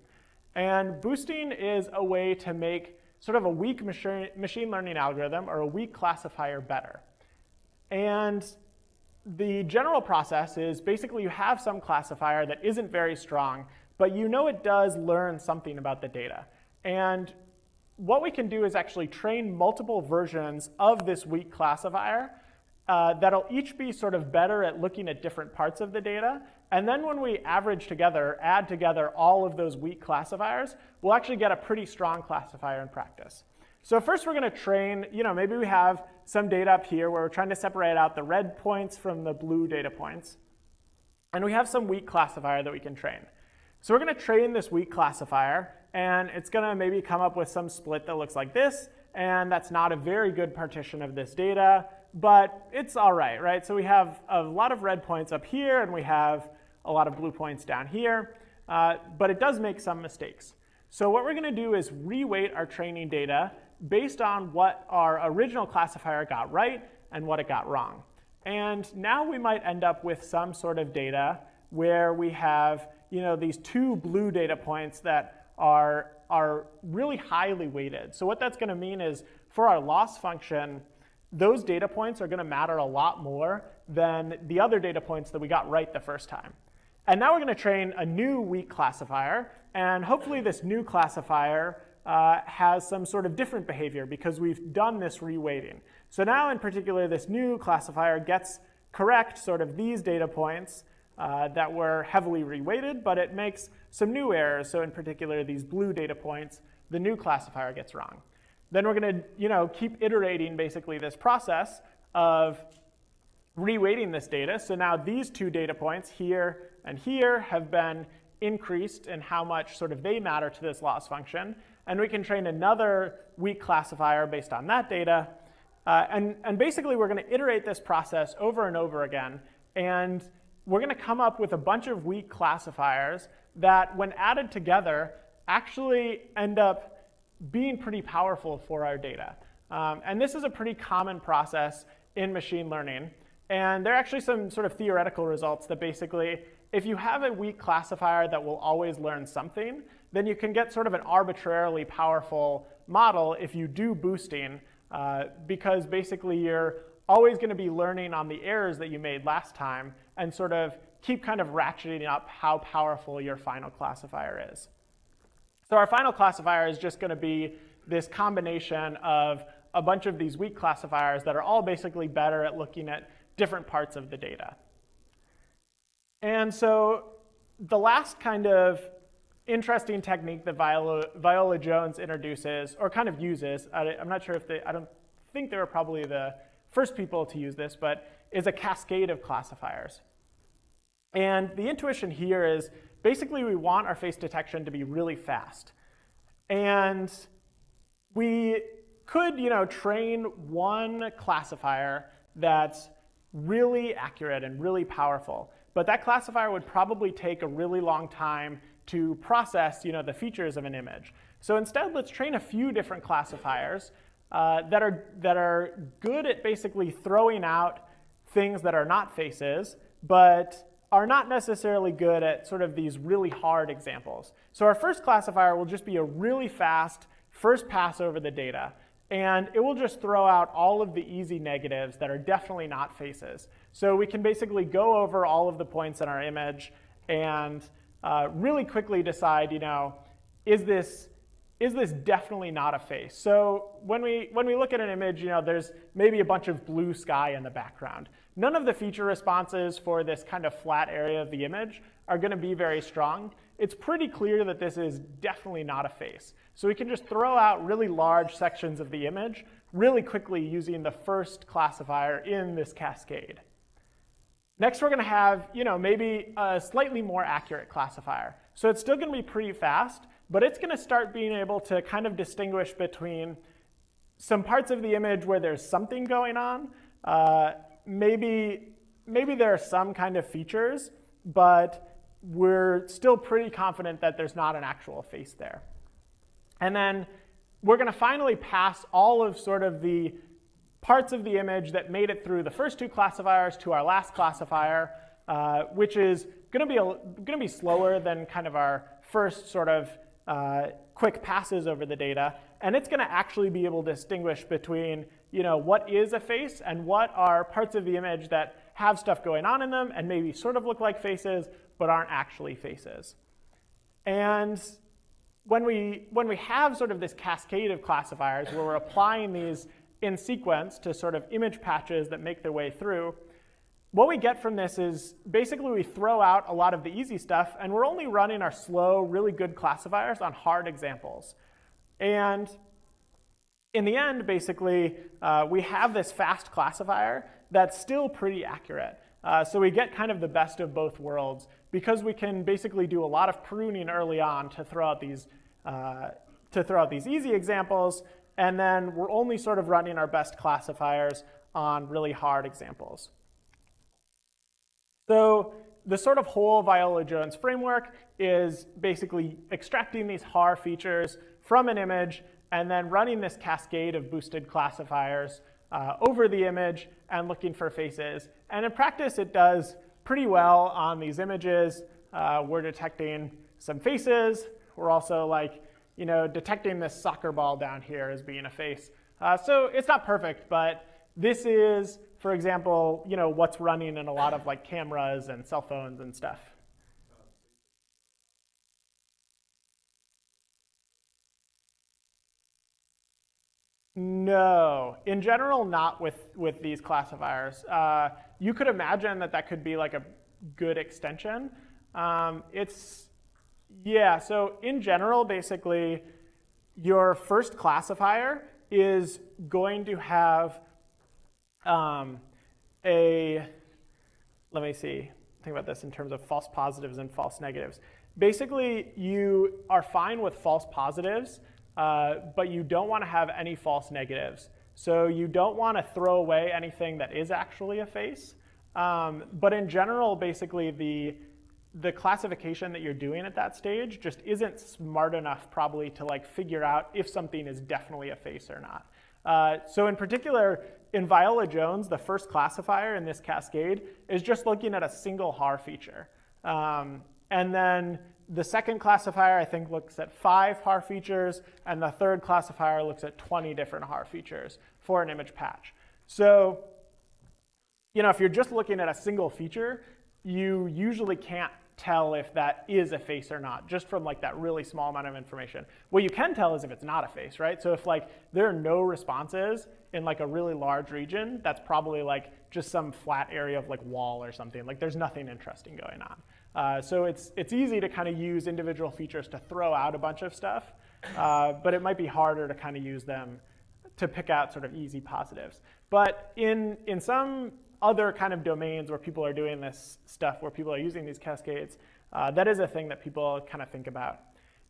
And boosting is a way to make sort of a weak machine learning algorithm or a weak classifier better. And the general process is basically you have some classifier that isn't very strong, but you know it does learn something about the data. And what we can do is actually train multiple versions of this weak classifier that'll each be sort of better at looking at different parts of the data. And then when we average together, add together all of those weak classifiers, we'll actually get a pretty strong classifier in practice. So first we're going to train, maybe we have some data up here where we're trying to separate out the red points from the blue data points. And we have some weak classifier that we can train. So we're going to train this weak classifier, and it's going to maybe come up with some split that looks like this. And that's not a very good partition of this data, but it's all right? So we have a lot of red points up here, and we have a lot of blue points down here. But it does make some mistakes. So what we're going to do is reweight our training data based on what our original classifier got right and what it got wrong. And now we might end up with some sort of data where we have these two blue data points that are really highly weighted. So what that's going to mean is for our loss function, those data points are going to matter a lot more than the other data points that we got right the first time. And now we're going to train a new weak classifier. And hopefully this new classifier has some sort of different behavior because we've done this reweighting. So now in particular, this new classifier gets correct sort of these data points that were heavily reweighted, but it makes some new errors. So in particular, these blue data points, the new classifier gets wrong. Then we're going to keep iterating basically this process of reweighting this data. So now these two data points here and here have been increased in how much sort of they matter to this loss function. And we can train another weak classifier based on that data. And basically, we're going to iterate this process over and over again. And we're going to come up with a bunch of weak classifiers that, when added together, actually end up being pretty powerful for our data. And this is a pretty common process in machine learning. And there are actually some sort of theoretical results that basically, if you have a weak classifier that will always learn something, then you can get sort of an arbitrarily powerful model if you do boosting, because basically you're always going to be learning on the errors that you made last time and sort of keep kind of ratcheting up how powerful your final classifier is. So our final classifier is just going to be this combination of a bunch of these weak classifiers that are all basically better at looking at different parts of the data. And so the last kind of interesting technique that Viola-Jones introduces, or kind of uses, I'm not sure if I don't think they were probably the first people to use this, but is a cascade of classifiers. And the intuition here is basically we want our face detection to be really fast. And we could, train one classifier that's really accurate and really powerful. But that classifier would probably take a really long time to process, the features of an image. So instead, let's train a few different classifiers that are good at basically throwing out things that are not faces, but are not necessarily good at sort of these really hard examples. So our first classifier will just be a really fast first pass over the data. And it will just throw out all of the easy negatives that are definitely not faces. So we can basically go over all of the points in our image and really quickly decide, is this definitely not a face? So when we look at an image, there's maybe a bunch of blue sky in the background. None of the feature responses for this kind of flat area of the image are going to be very strong. It's pretty clear that this is definitely not a face. So we can just throw out really large sections of the image really quickly using the first classifier in this cascade. Next, we're going to have maybe a slightly more accurate classifier. So it's still going to be pretty fast, but it's going to start being able to kind of distinguish between some parts of the image where there's something going on. Maybe there are some kind of features, but we're still pretty confident that there's not an actual face there. And then we're going to finally pass all of sort of the parts of the image that made it through the first two classifiers to our last classifier, which is going to be slower than kind of our first sort of quick passes over the data. And it's going to actually be able to distinguish between what is a face and what are parts of the image that have stuff going on in them and maybe sort of look like faces but aren't actually faces. And when we have sort of this cascade of classifiers where we're applying these in sequence to sort of image patches that make their way through, what we get from this is basically we throw out a lot of the easy stuff, and we're only running our slow, really good classifiers on hard examples. And in the end, basically, we have this fast classifier that's still pretty accurate. So we get kind of the best of both worlds because we can basically do a lot of pruning early on to throw out these easy examples, and then we're only sort of running our best classifiers on really hard examples. So the sort of whole Viola-Jones framework is basically extracting these har features from an image and then running this cascade of boosted classifiers over the image and looking for faces. And in practice, it does pretty well on these images. We're detecting some faces. We're also detecting this soccer ball down here as being a face. So it's not perfect, but this is, for example, what's running in a lot of cameras and cell phones and stuff. No, in general, not with these classifiers. You could imagine that could be a good extension. So in general, basically, your first classifier is going to have let me see, think about this in terms of false positives and false negatives. Basically, you are fine with false positives, but you don't want to have any false negatives. So you don't want to throw away anything that is actually a face. But in general, basically, the classification that you're doing at that stage just isn't smart enough probably to figure out if something is definitely a face or not. So in particular, in Viola-Jones, the first classifier in this cascade is just looking at a single har feature. And then the second classifier, I think, looks at 5 har features, and the third classifier looks at 20 different har features for an image patch. So if you're just looking at a single feature, you usually can't tell if that is a face or not, just from that really small amount of information. What you can tell is if it's not a face, right? So if there are no responses in a really large region, that's probably just some flat area of wall or something. There's nothing interesting going on. So it's easy to kind of use individual features to throw out a bunch of stuff, but it might be harder to kind of use them to pick out sort of easy positives. But in some other kind of domains where people are doing this stuff, where people are using these cascades, that is a thing that people kind of think about.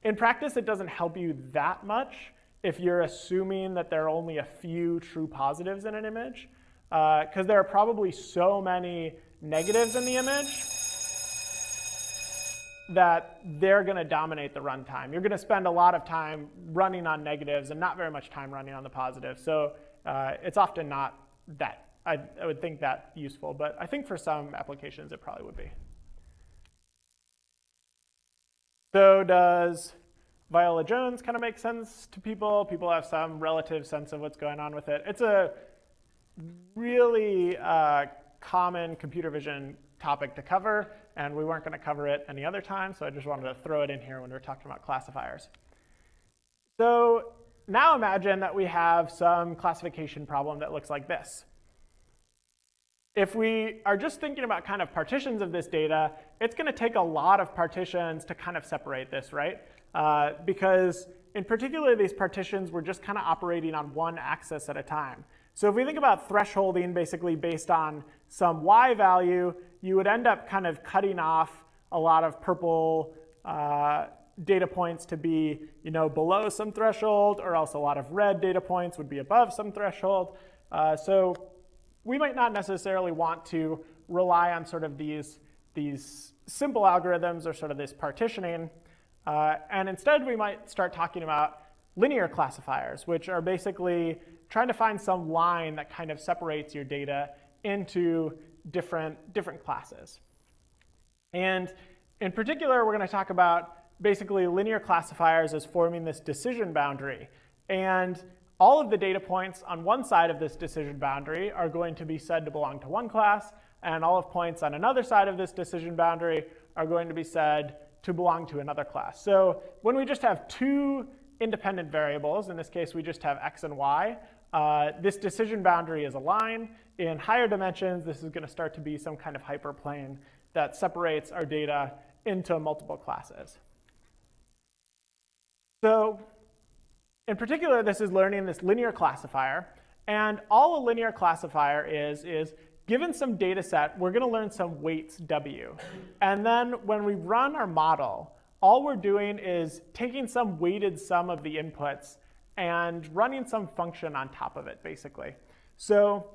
In practice, it doesn't help you that much if you're assuming that there are only a few true positives in an image, because there are probably so many negatives in the image that they're going to dominate the runtime. You're going to spend a lot of time running on negatives and not very much time running on the positives. So it's often not that, I would think that useful, but I think for some applications it probably would be. So does Viola-Jones kind of make sense to people? People have some relative sense of what's going on with it. It's a really common computer vision topic to cover, and we weren't going to cover it any other time, so I just wanted to throw it in here when we're talking about classifiers. So now imagine that we have some classification problem that looks like this. If we are just thinking about kind of partitions of this data, it's going to take a lot of partitions to kind of separate this, right? Because in particular, these partitions were just kind of operating on one axis at a time. So if we think about thresholding basically based on some y value, you would end up kind of cutting off a lot of purple data points to be below some threshold, or else a lot of red data points would be above some threshold. So we might not necessarily want to rely on sort of these simple algorithms or sort of this partitioning. And instead, we might start talking about linear classifiers, which are basically trying to find some line that kind of separates your data into different classes. And in particular, we're going to talk about basically linear classifiers as forming this decision boundary. And all of the data points on one side of this decision boundary are going to be said to belong to one class, and all of points on another side of this decision boundary are going to be said to belong to another class. So when we just have two independent variables, in this case we just have x and y, this decision boundary is a line. In higher dimensions, this is going to start to be some kind of hyperplane that separates our data into multiple classes. So in particular, this is learning this linear classifier. And all a linear classifier is given some data set, we're going to learn some weights w. And then when we run our model, all we're doing is taking some weighted sum of the inputs and running some function on top of it, basically. So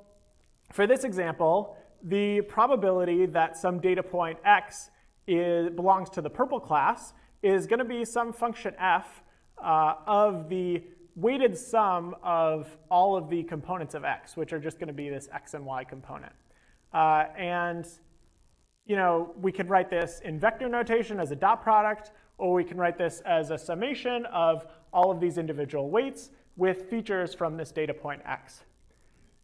for this example, the probability that some data point x belongs to the purple class is going to be some function f of the weighted sum of all of the components of x, which are just going to be this x and y component. And we could write this in vector notation as a dot product, or we can write this as a summation of all of these individual weights with features from this data point x.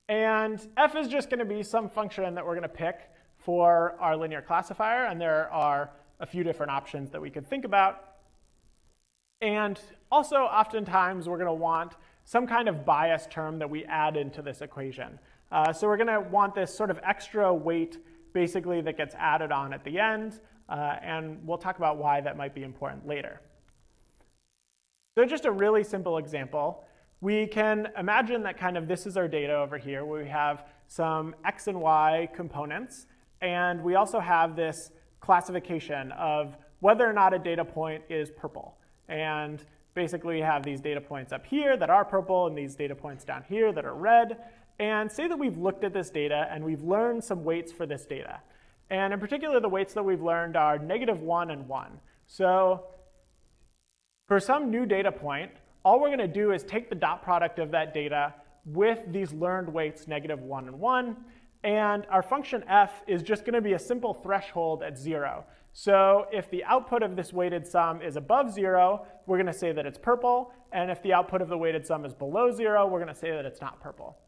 And f is just going to be some function that we're going to pick for our linear classifier, and there are a few different options that we could think about. And also, oftentimes, we're going to want some kind of bias term that we add into this equation. So we're going to want this sort of extra weight, basically, that gets added on at the end. And we'll talk about why that might be important later. So just a really simple example. We can imagine that kind of this is our data over here, where we have some x and y components. And we also have this classification of whether or not a data point is purple. And basically, we have these data points up here that are purple and these data points down here that are red. And say that we've looked at this data and we've learned some weights for this data. And in particular, the weights that we've learned are -1 and 1. So for some new data point, all we're going to do is take the dot product of that data with these learned weights -1 and 1. And our function f is just going to be a simple threshold at 0. So if the output of this weighted sum is above 0, we're going to say that it's purple. And if the output of the weighted sum is below 0, we're going to say that it's not purple.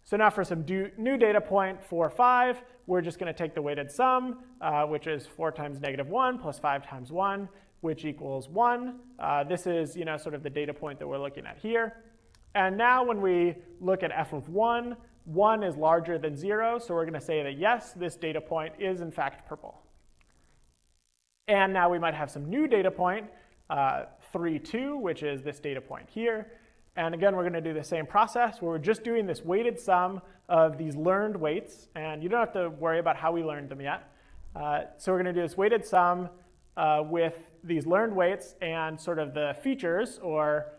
So now for some new data point 4, 5, we're just going to take the weighted sum, which is 4 times -1 plus 5 times 1, which equals 1. This is sort of the data point that we're looking at here. And now when we look at f of 1, 1 is larger than 0. So we're going to say that, yes, this data point is, in fact, purple. And now we might have some new data point, 3, 2, which is this data point here. And again, we're going to do the same process where we're just doing this weighted sum of these learned weights. And you don't have to worry about how we learned them yet. So we're going to do this weighted sum with these learned weights and sort of the features or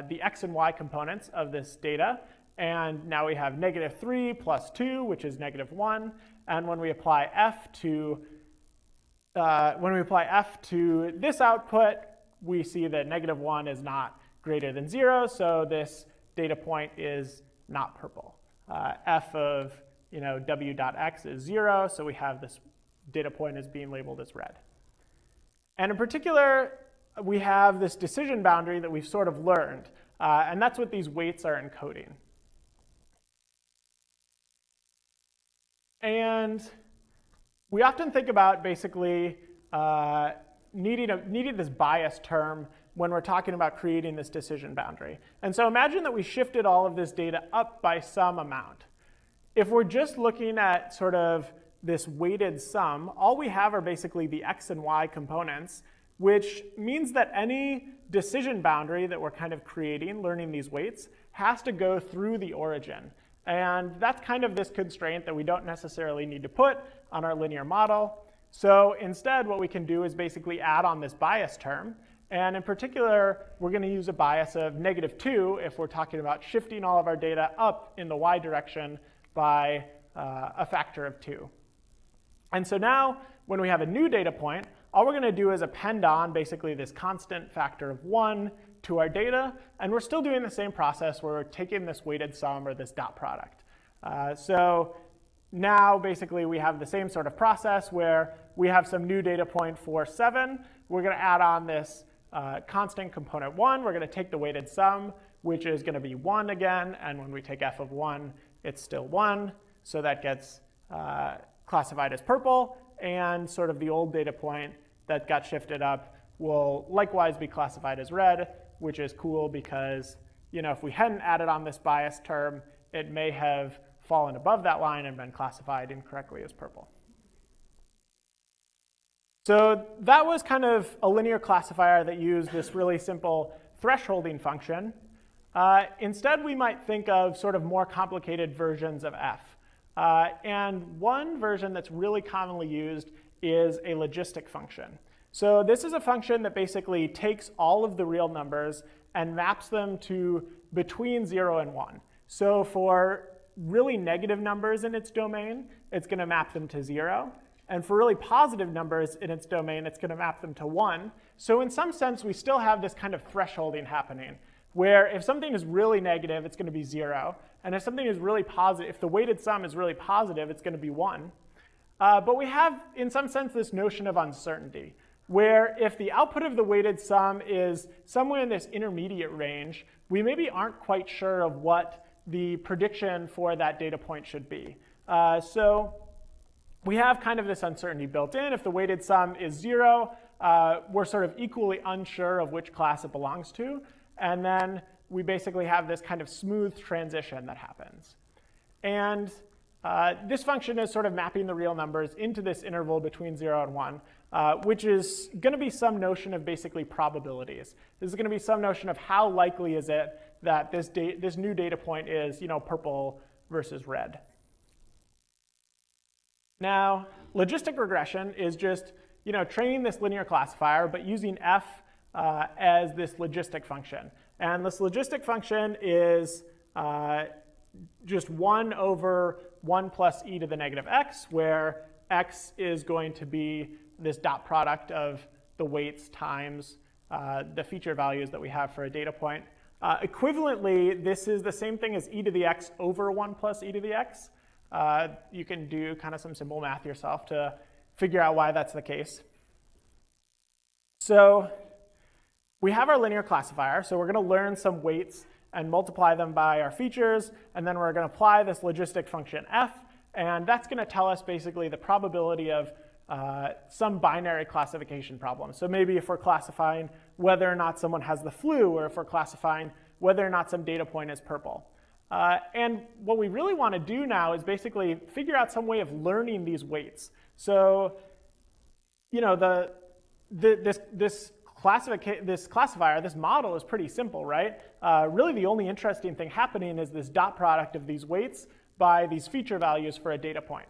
the x and y components of this data. And now we have -3 plus 2, which is -1. And when we apply f to this output, we see that -1 is not greater than 0. So this data point is not purple. F of w dot x is 0. So we have this data point as being labeled as red. And in particular, we have this decision boundary that we've sort of learned. And that's what these weights are encoding. And we often think about basically needing this bias term when we're talking about creating this decision boundary. And so imagine that we shifted all of this data up by some amount. If we're just looking at sort of this weighted sum, all we have are basically the x and y components, which means that any decision boundary that we're kind of creating, learning these weights, has to go through the origin. And that's kind of this constraint that we don't necessarily need to put on our linear model. So instead, what we can do is basically add on this bias term. And in particular, we're going to use a bias of -2 if we're talking about shifting all of our data up in the y direction by a factor of 2. And so now, when we have a new data point, all we're going to do is append on basically this constant factor of 1 to our data. And we're still doing the same process where we're taking this weighted sum or this dot product. So now, basically, we have the same sort of process where we have some new data point for 7. We're going to add on this constant component 1. We're going to take the weighted sum, which is going to be 1 again. And when we take f of 1, it's still 1. So that gets classified as purple. And sort of the old data point that got shifted up will likewise be classified as red, which is cool because if we hadn't added on this bias term, it may have fallen above that line and been classified incorrectly as purple. So that was kind of a linear classifier that used this really simple thresholding function. Instead, we might think of sort of more complicated versions of f. And one version that's really commonly used is a logistic function. So this is a function that basically takes all of the real numbers and maps them to between 0 and 1. So for really negative numbers in its domain, it's going to map them to 0. And for really positive numbers in its domain, it's going to map them to 1. So in some sense, we still have this kind of thresholding happening, where if something is really negative, it's going to be 0. And if something is really positive, if the weighted sum is really positive, it's going to be 1. But we have, in some sense, this notion of uncertainty, where if the output of the weighted sum is somewhere in this intermediate range, we maybe aren't quite sure of what the prediction for that data point should be. So we have kind of this uncertainty built in. If the weighted sum is 0, we're sort of equally unsure of which class it belongs to. And then we basically have this kind of smooth transition that happens. And this function is sort of mapping the real numbers into this interval between 0 and 1, which is going to be some notion of basically probabilities. This is going to be some notion of how likely is it that this new data point is purple versus red. Now, logistic regression is just training this linear classifier, but using f as this logistic function. And this logistic function is just 1 over 1 plus e to the negative x, where x is going to be this dot product of the weights times the feature values that we have for a data point. Equivalently, this is the same thing as e to the x over 1 plus e to the x. You can do kind of some simple math yourself to figure out why that's the case. So we have our linear classifier. So we're going to learn some weights and multiply them by our features. And then we're going to apply this logistic function f. And that's going to tell us basically the probability of some binary classification problem. So maybe if we're classifying whether or not someone has the flu, or if we're classifying whether or not some data point is purple. And what we really want to do now is basically figure out some way of learning these weights. So, this classifier, this model is pretty simple, right? Really, the only interesting thing happening is this dot product of these weights by these feature values for a data point.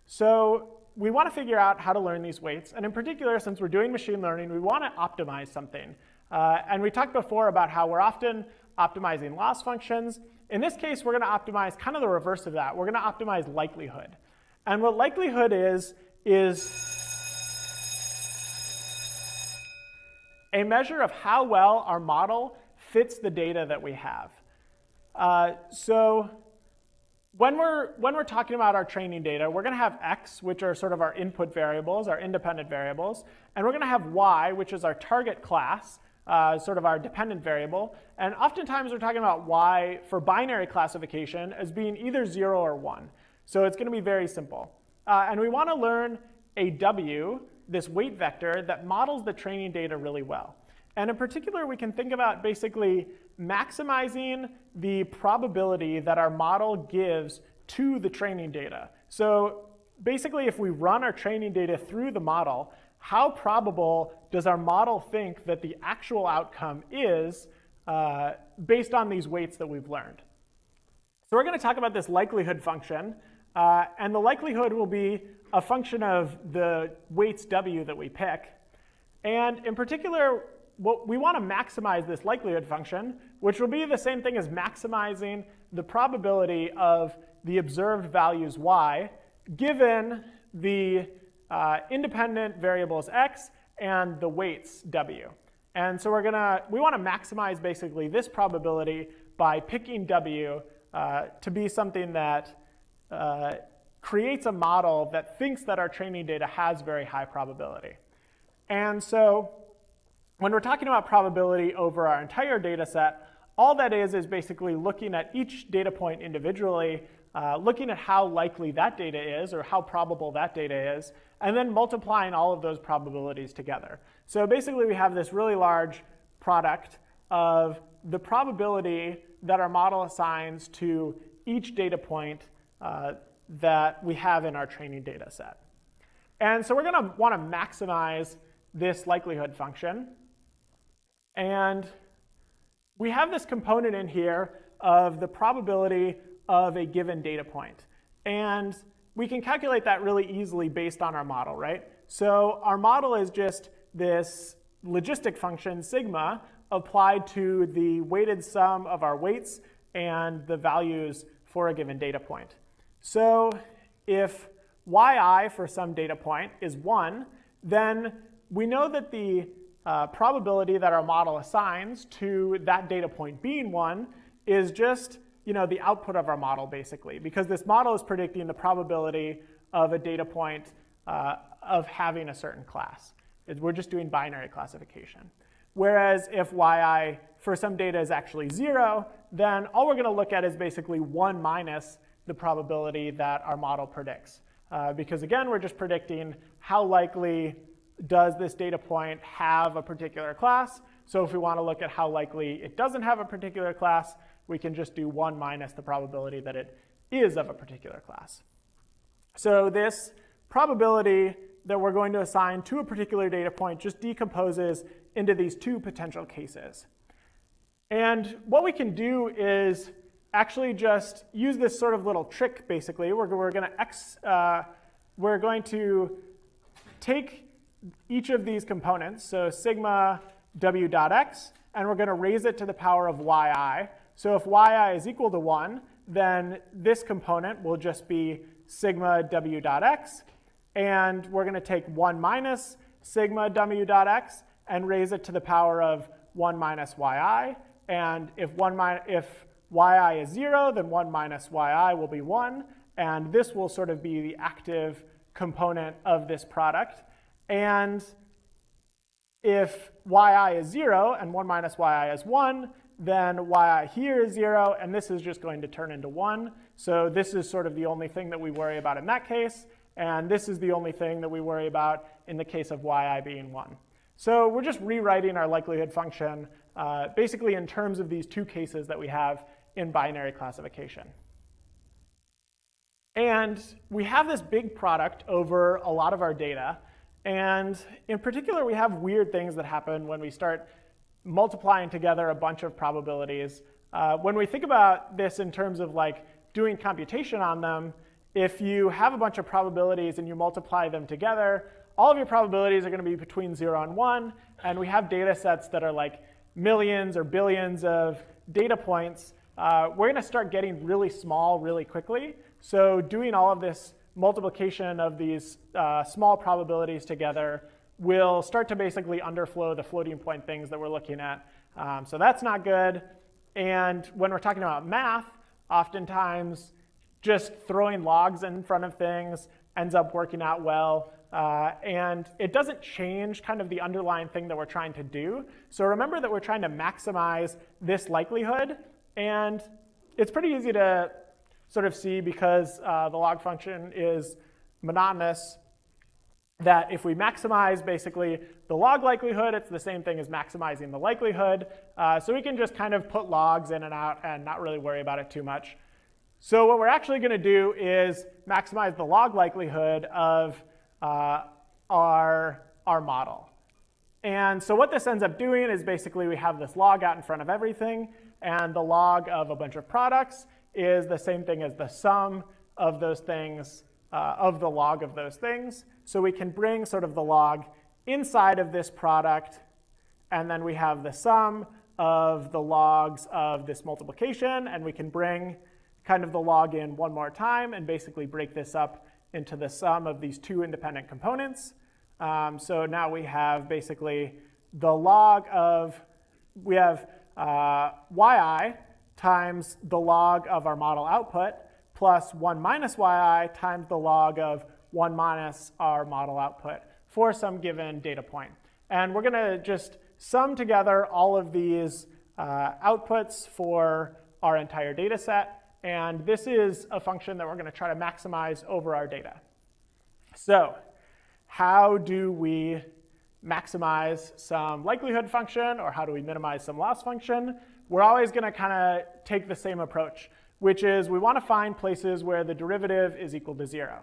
So we want to figure out how to learn these weights. And in particular, since we're doing machine learning, we want to optimize something. And we talked before about how we're often optimizing loss functions. In this case, we're going to optimize kind of the reverse of that. We're going to optimize likelihood. And what likelihood is a measure of how well our model fits the data that we have. So when we're talking about our training data, we're going to have x, which are sort of our input variables, our independent variables, and we're going to have y, which is our target class, sort of our dependent variable. And oftentimes we're talking about y for binary classification as being either 0 or 1. So it's going to be very simple. And we want to learn a w, this weight vector, that models the training data really well. And in particular, we can think about basically maximizing the probability that our model gives to the training data. So basically, if we run our training data through the model, how probable does our model think that the actual outcome is based on these weights that we've learned? So we're going to talk about this likelihood function. And the likelihood will be a function of the weights w that we pick. And in particular, we want to maximize this likelihood function, which will be the same thing as maximizing the probability of the observed values y, given the independent variables x and the weights w. And so we want to maximize basically this probability by picking w to be something that creates a model that thinks that our training data has very high probability. And so when we're talking about probability over our entire data set, all that is basically looking at each data point individually, looking at how likely that data is or how probable that data is, and then multiplying all of those probabilities together. So basically we have this really large product of the probability that our model assigns to each data point that we have in our training data set. And so we're going to want to maximize this likelihood function. And we have this component in here of the probability of a given data point. And we can calculate that really easily based on our model, right? So our model is just this logistic function, sigma, applied to the weighted sum of our weights and the values for a given data point. So if yi for some data point is 1, then we know that the probability that our model assigns to that data point being 1 is just the output of our model, basically, because this model is predicting the probability of a data point of having a certain class. We're just doing binary classification. Whereas if yi for some data is actually 0, then all we're going to look at is basically 1 minus the probability that our model predicts. Because again, we're just predicting how likely does this data point have a particular class. So if we want to look at how likely it doesn't have a particular class, we can just do 1 minus the probability that it is of a particular class. So this probability that we're going to assign to a particular data point just decomposes into these two potential cases. And what we can do is actually just use this sort of little trick, basically. We're going to take each of these components, so sigma w dot x, and we're going to raise it to the power of yi. So if yi is equal to 1, then this component will just be sigma w dot x. And we're going to take 1 minus sigma w dot x and raise it to the power of 1 minus yi. And if yi is 0, then 1 minus yi will be 1. And this will sort of be the active component of this product. And if yi is 0 and 1 minus yi is 1, then yi here is 0, and this is just going to turn into 1. So this is sort of the only thing that we worry about in that case. And this is the only thing that we worry about in the case of yi being 1. So we're just rewriting our likelihood function basically in terms of these two cases that we have in binary classification. And we have this big product over a lot of our data. And in particular, we have weird things that happen when we start multiplying together a bunch of probabilities. When we think about this in terms of like doing computation on them, if you have a bunch of probabilities and you multiply them together, all of your probabilities are going to be between 0 and 1. and we have data sets that are like millions or billions of data points, we're going to start getting really small really quickly. So doing all of this multiplication of these small probabilities together will start to basically underflow the floating point things that we're looking at. So that's not good. And when we're talking about math, oftentimes just throwing logs in front of things ends up working out well. And it doesn't change kind of the underlying thing that we're trying to do. So remember that we're trying to maximize this likelihood. And it's pretty easy to sort of see, because the log function is monotonous, that if we maximize basically the log likelihood, it's the same thing as maximizing the likelihood. So we can just kind of put logs in and out and not really worry about it too much. So what we're actually going to do is maximize the log likelihood of our model. And so what this ends up doing is basically we have this log out in front of everything, and the log of a bunch of products is the same thing as the sum of those things, of the log of those things. So we can bring sort of the log inside of this product, and then we have the sum of the logs of this multiplication, and we can bring kind of the log in one more time and basically break this up into the sum of these two independent components. So now we have basically the log of, we have yi times the log of our model output plus 1 minus yi times the log of 1 minus our model output for some given data point. And we're going to just sum together all of these outputs for our entire data set. And this is a function that we're going to try to maximize over our data. So how do we maximize some likelihood function, or how do we minimize some loss function? We're always going to kind of take the same approach, which is we want to find places where the derivative is equal to 0.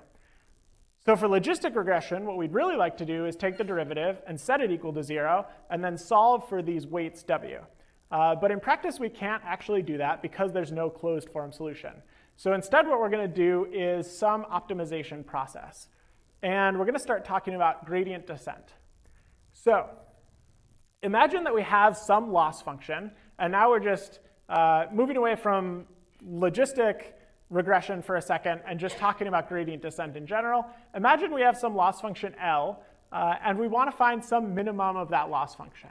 So for logistic regression, what we'd really like to do is take the derivative and set it equal to 0, and then solve for these weights w. But in practice, we can't actually do that because there's no closed form solution. So instead, what we're going to do is some optimization process. And we're going to start talking about gradient descent. So imagine that we have some loss function, and now we're just moving away from logistic regression for a second and just talking about gradient descent in general. Imagine we have some loss function L, and we want to find some minimum of that loss function.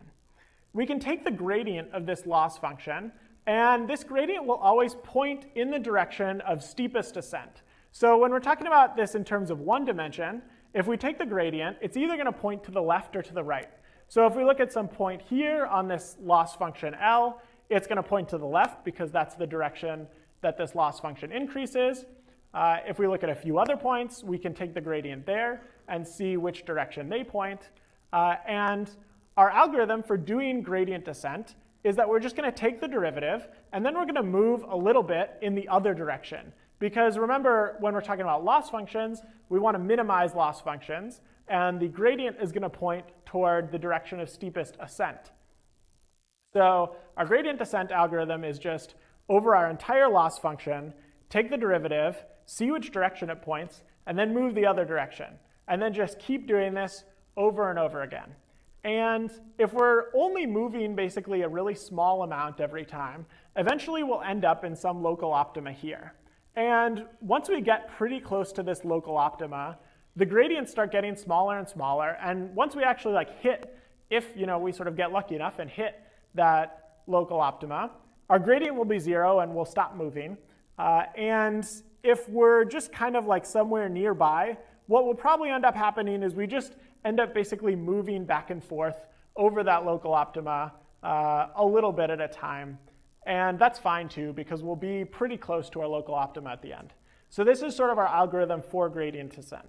We can take the gradient of this loss function, and this gradient will always point in the direction of steepest descent. So when we're talking about this in terms of one dimension, if we take the gradient, it's either going to point to the left or to the right. So if we look at some point here on this loss function L, it's going to point to the left because that's the direction that this loss function increases. If we look at a few other points, we can take the gradient there and see which direction they point. And our algorithm for doing gradient descent is that we're just going to take the derivative, and then we're going to move a little bit in the other direction. Because remember, when we're talking about loss functions, we want to minimize loss functions, and the gradient is going to point toward the direction of steepest ascent. So our gradient descent algorithm is just over our entire loss function, take the derivative, see which direction it points, and then move the other direction. And then just keep doing this over and over again. And if we're only moving basically a really small amount every time, eventually we'll end up in some local optima here. And once we get pretty close to this local optima, the gradients start getting smaller and smaller. And once we actually hit, if we sort of get lucky enough and hit that local optima, our gradient will be 0 and we'll stop moving. And if we're just kind of somewhere nearby, what will probably end up happening is we just end up basically moving back and forth over that local optima a little bit at a time. And that's fine too, because we'll be pretty close to our local optima at the end. So this is sort of our algorithm for gradient descent.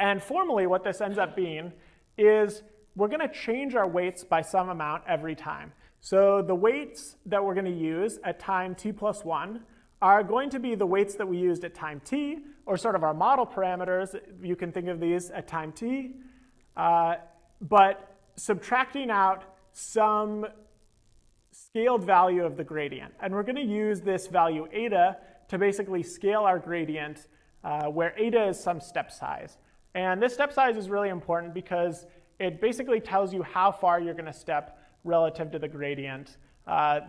And formally, what this ends up being is we're going to change our weights by some amount every time. So the weights that we're going to use at time t plus 1 are going to be the weights that we used at time t, or sort of our model parameters. You can think of these at time t, but subtracting out some scaled value of the gradient. And we're going to use this value eta to basically scale our gradient, where eta is some step size. And this step size is really important because it basically tells you how far you're going to step relative to the gradient.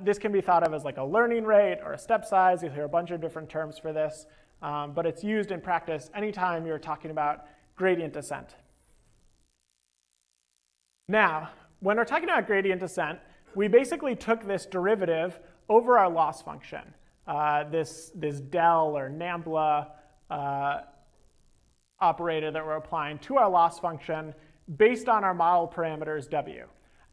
This can be thought of as like a learning rate or a step size. You'll hear a bunch of different terms for this, but it's used in practice anytime you're talking about gradient descent. Now, when we're talking about gradient descent, we basically took this derivative over our loss function, this del or nambla operator that we're applying to our loss function based on our model parameters w.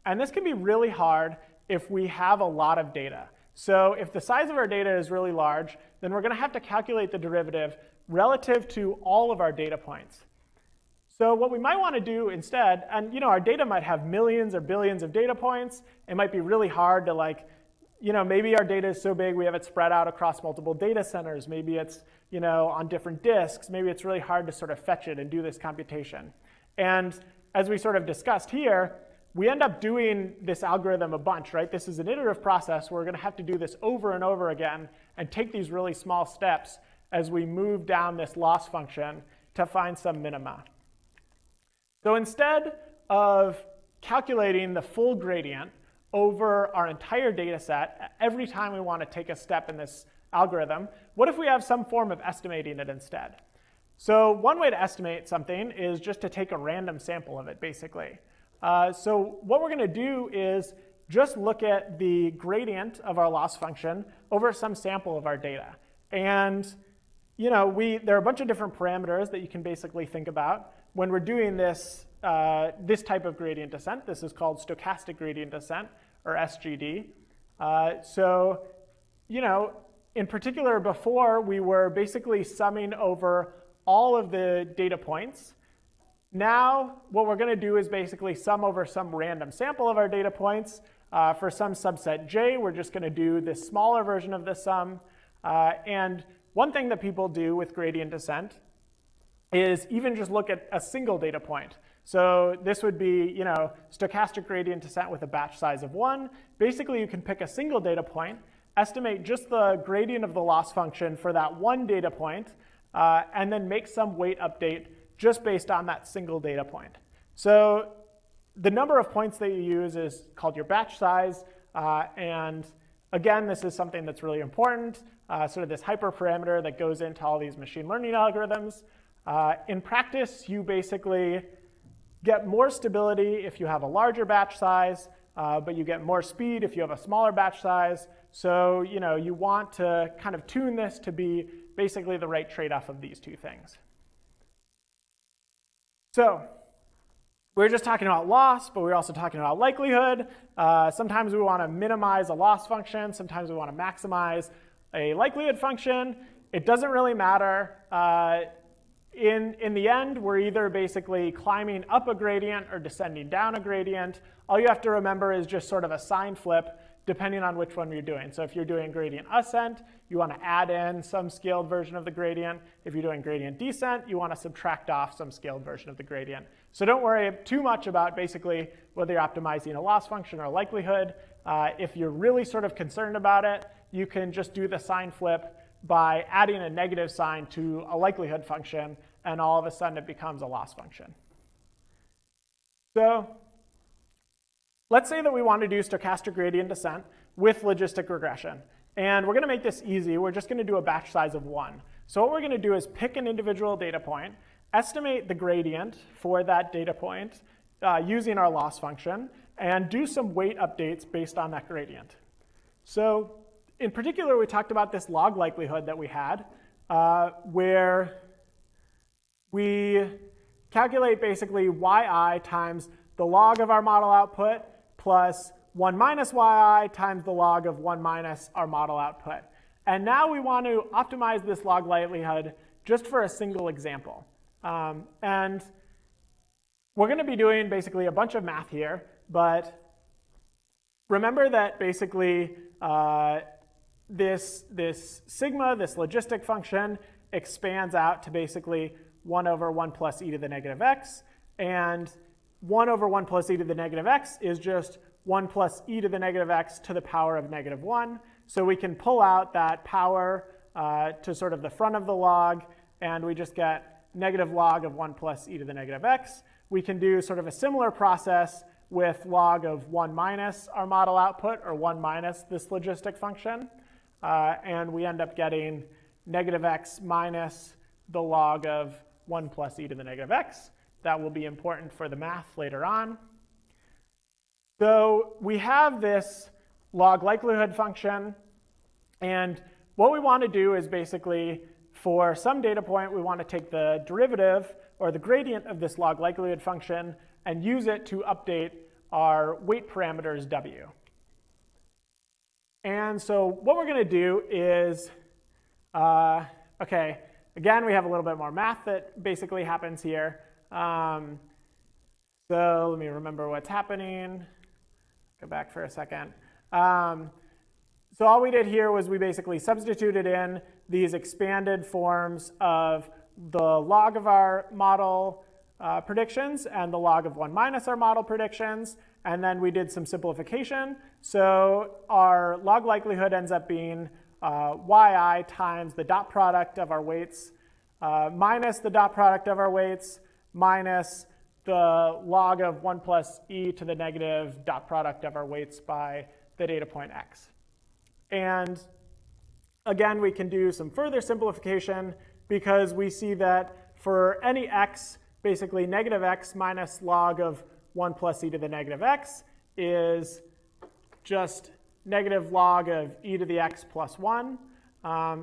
And this can be really hard if we have a lot of data. So if the size of our data is really large, then we're going to have to calculate the derivative relative to all of our data points. So what we might want to do instead, and our data might have millions or billions of data points. It might be really hard to maybe our data is so big we have it spread out across multiple data centers. Maybe it's on different disks. Maybe it's really hard to sort of fetch it and do this computation. And as we sort of discussed here, we end up doing this algorithm a bunch, right? This is an iterative process. We're going to have to do this over and over again and take these really small steps as we move down this loss function to find some minima. So instead of calculating the full gradient over our entire data set every time we want to take a step in this algorithm, what if we have some form of estimating it instead? So one way to estimate something is just to take a random sample of it, basically. So what we're going to do is just look at the gradient of our loss function over some sample of our data. And there are a bunch of different parameters that you can basically think about when we're doing this, this type of gradient descent. This is called stochastic gradient descent, or SGD. In particular, before we were basically summing over all of the data points. Now, what we're going to do is basically sum over some random sample of our data points. For some subset j, we're just going to do this smaller version of the sum. And one thing that people do with gradient descent is even just look at a single data point. So this would be stochastic gradient descent with a batch size of 1. Basically, you can pick a single data point, estimate just the gradient of the loss function for that one data point, and then make some weight update just based on that single data point. So the number of points that you use is called your batch size. And again, this is something that's really important, sort of this hyperparameter that goes into all these machine learning algorithms. In practice, you basically get more stability if you have a larger batch size, but you get more speed if you have a smaller batch size. So you want to kind of tune this to be basically the right trade-off of these two things. So we're just talking about loss, but we're also talking about likelihood. Sometimes we want to minimize a loss function. Sometimes we want to maximize a likelihood function. It doesn't really matter. In the end, we're either basically climbing up a gradient or descending down a gradient. All you have to remember is just sort of a sign flip depending on which one you're doing. So if you're doing gradient ascent, you want to add in some scaled version of the gradient. If you're doing gradient descent, you want to subtract off some scaled version of the gradient. So don't worry too much about basically whether you're optimizing a loss function or a likelihood. If you're really sort of concerned about it, you can just do the sign flip by adding a negative sign to a likelihood function, and all of a sudden it becomes a loss function. So let's say that we want to do stochastic gradient descent with logistic regression. And we're going to make this easy. We're just going to do a batch size of 1. So what we're going to do is pick an individual data point, estimate the gradient for that data point using our loss function, and do some weight updates based on that gradient. So in particular, we talked about this log likelihood that we had, where we calculate basically yi times the log of our model output plus 1 minus yi times the log of 1 minus our model output. And now we want to optimize this log likelihood just for a single example. And we're going to be doing basically a bunch of math here, but remember that basically this sigma, this logistic function, expands out to basically 1 over 1 plus e to the negative x. And 1 over 1 plus e to the negative x is just 1 plus e to the negative x to the power of negative 1. So we can pull out that power to sort of the front of the log, and we just get negative log of 1 plus e to the negative x. we can do sort of a similar process with log of 1 minus our model output, or 1 minus this logistic function. And we end up getting negative x minus the log of 1 plus e to the negative x. That will be important for the math later on. So we have this log likelihood function. And what we want to do is basically, for some data point, we want to take the derivative or the gradient of this log likelihood function and use it to update our weight parameters w. And so what we're going to do is, OK, again, we have a little bit more math that basically happens here. So let me remember what's happening. Go back for a second. So all we did here was we basically substituted in these expanded forms of the log of our model predictions and the log of 1 minus our model predictions. And then we did some simplification. So our log likelihood ends up being yi times the dot product of our weights minus the dot product of our weights minus the log of 1 plus e to the negative dot product of our weights by the data point x. And again, we can do some further simplification because we see that for any x, basically negative x minus log of 1 plus e to the negative x is just negative log of e to the x plus 1.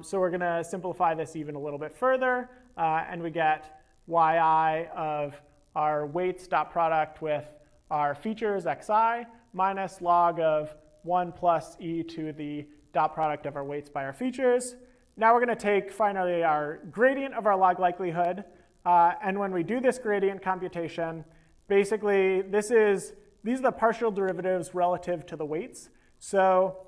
So we're going to simplify this even a little bit further. And we get yi of our weights dot product with our features xi minus log of 1 plus e to the dot product of our weights by our features. Now we're going to take finally our gradient of our log likelihood. And when we do this gradient computation, basically these are the partial derivatives relative to the weights. So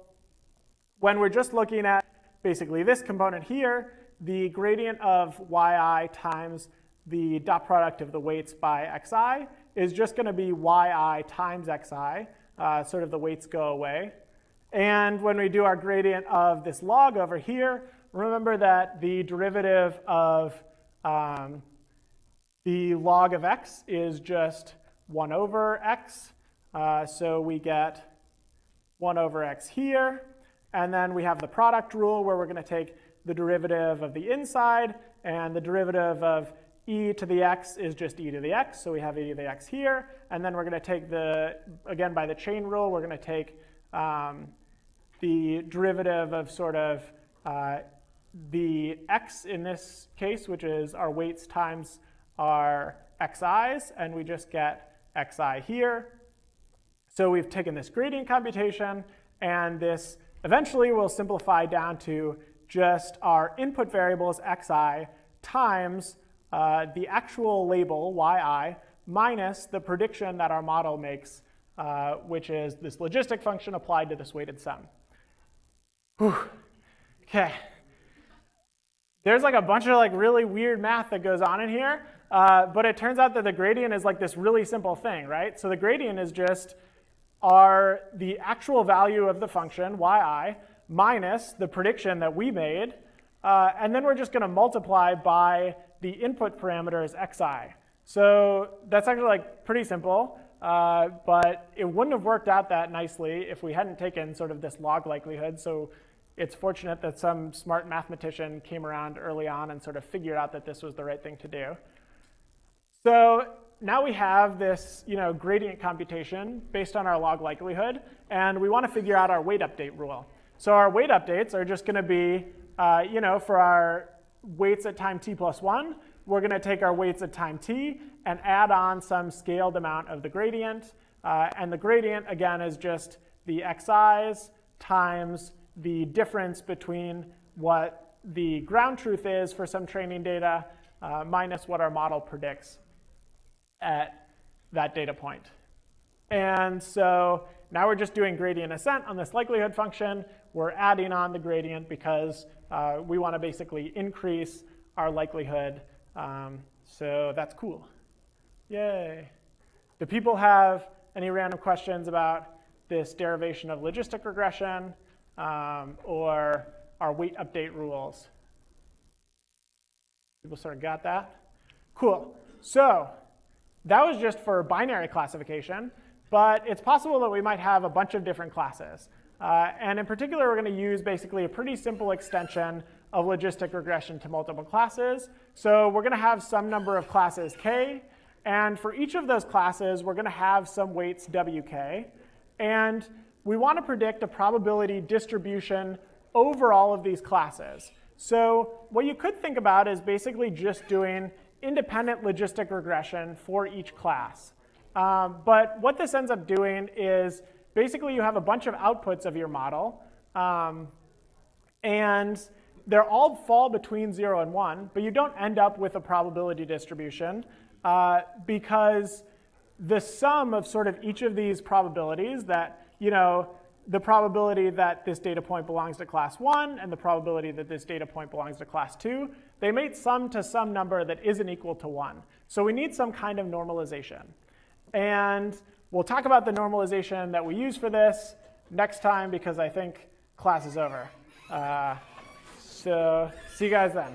when we're just looking at basically this component here, the gradient of yi times the dot product of the weights by xi is just going to be yi times xi. Sort of the weights go away. And when we do our gradient of this log over here, remember that the derivative of the log of x is just 1 over x. So we get 1 over x here. And then we have the product rule where we're going to take the derivative of the inside. And the derivative of e to the x is just e to the x. So we have e to the x here. And then we're going to take again, by the chain rule, we're going to take the derivative of sort of the x in this case, which is our weights times our xi's. And we just get xi here. So we've taken this gradient computation. And this eventually will simplify down to just our input variables xi times the actual label yi minus the prediction that our model makes, which is this logistic function applied to this weighted sum. Whew. OK. There's like a bunch of like really weird math that goes on in here. But it turns out that the gradient is like this really simple thing, right? So the gradient is just the actual value of the function, yi, minus the prediction that we made. And then we're just going to multiply by the input parameters xi. So that's actually like pretty simple. But it wouldn't have worked out that nicely if we hadn't taken sort of this log likelihood. So it's fortunate that some smart mathematician came around early on and sort of figured out that this was the right thing to do. So now we have this gradient computation based on our log likelihood. And we want to figure out our weight update rule. So our weight updates are just going to be, for our weights at time t plus 1, we're going to take our weights at time t and add on some scaled amount of the gradient. And the gradient, again, is just the xi's times the difference between what the ground truth is for some training data minus what our model predicts at that data point. And so now we're just doing gradient ascent on this likelihood function. We're adding on the gradient because we want to basically increase our likelihood. So that's cool. Yay. Do people have any random questions about this derivation of logistic regression or our weight update rules? People sort of got that? Cool. So That was just for binary classification, but it's possible that we might have a bunch of different classes. And in particular, we're going to use basically a pretty simple extension of logistic regression to multiple classes. So we're going to have some number of classes k, and for each of those classes, we're going to have some weights wk. And we want to predict a probability distribution over all of these classes. So what you could think about is basically just doing independent logistic regression for each class. But what this ends up doing is basically you have a bunch of outputs of your model, and they all fall between 0 and 1, but you don't end up with a probability distribution because the sum of sort of each of these probabilities, that, the probability that this data point belongs to class 1 and the probability that this data point belongs to class 2, they may sum to some number that isn't equal to 1. So we need some kind of normalization. And we'll talk about the normalization that we use for this next time, because I think class is over. So see you guys then.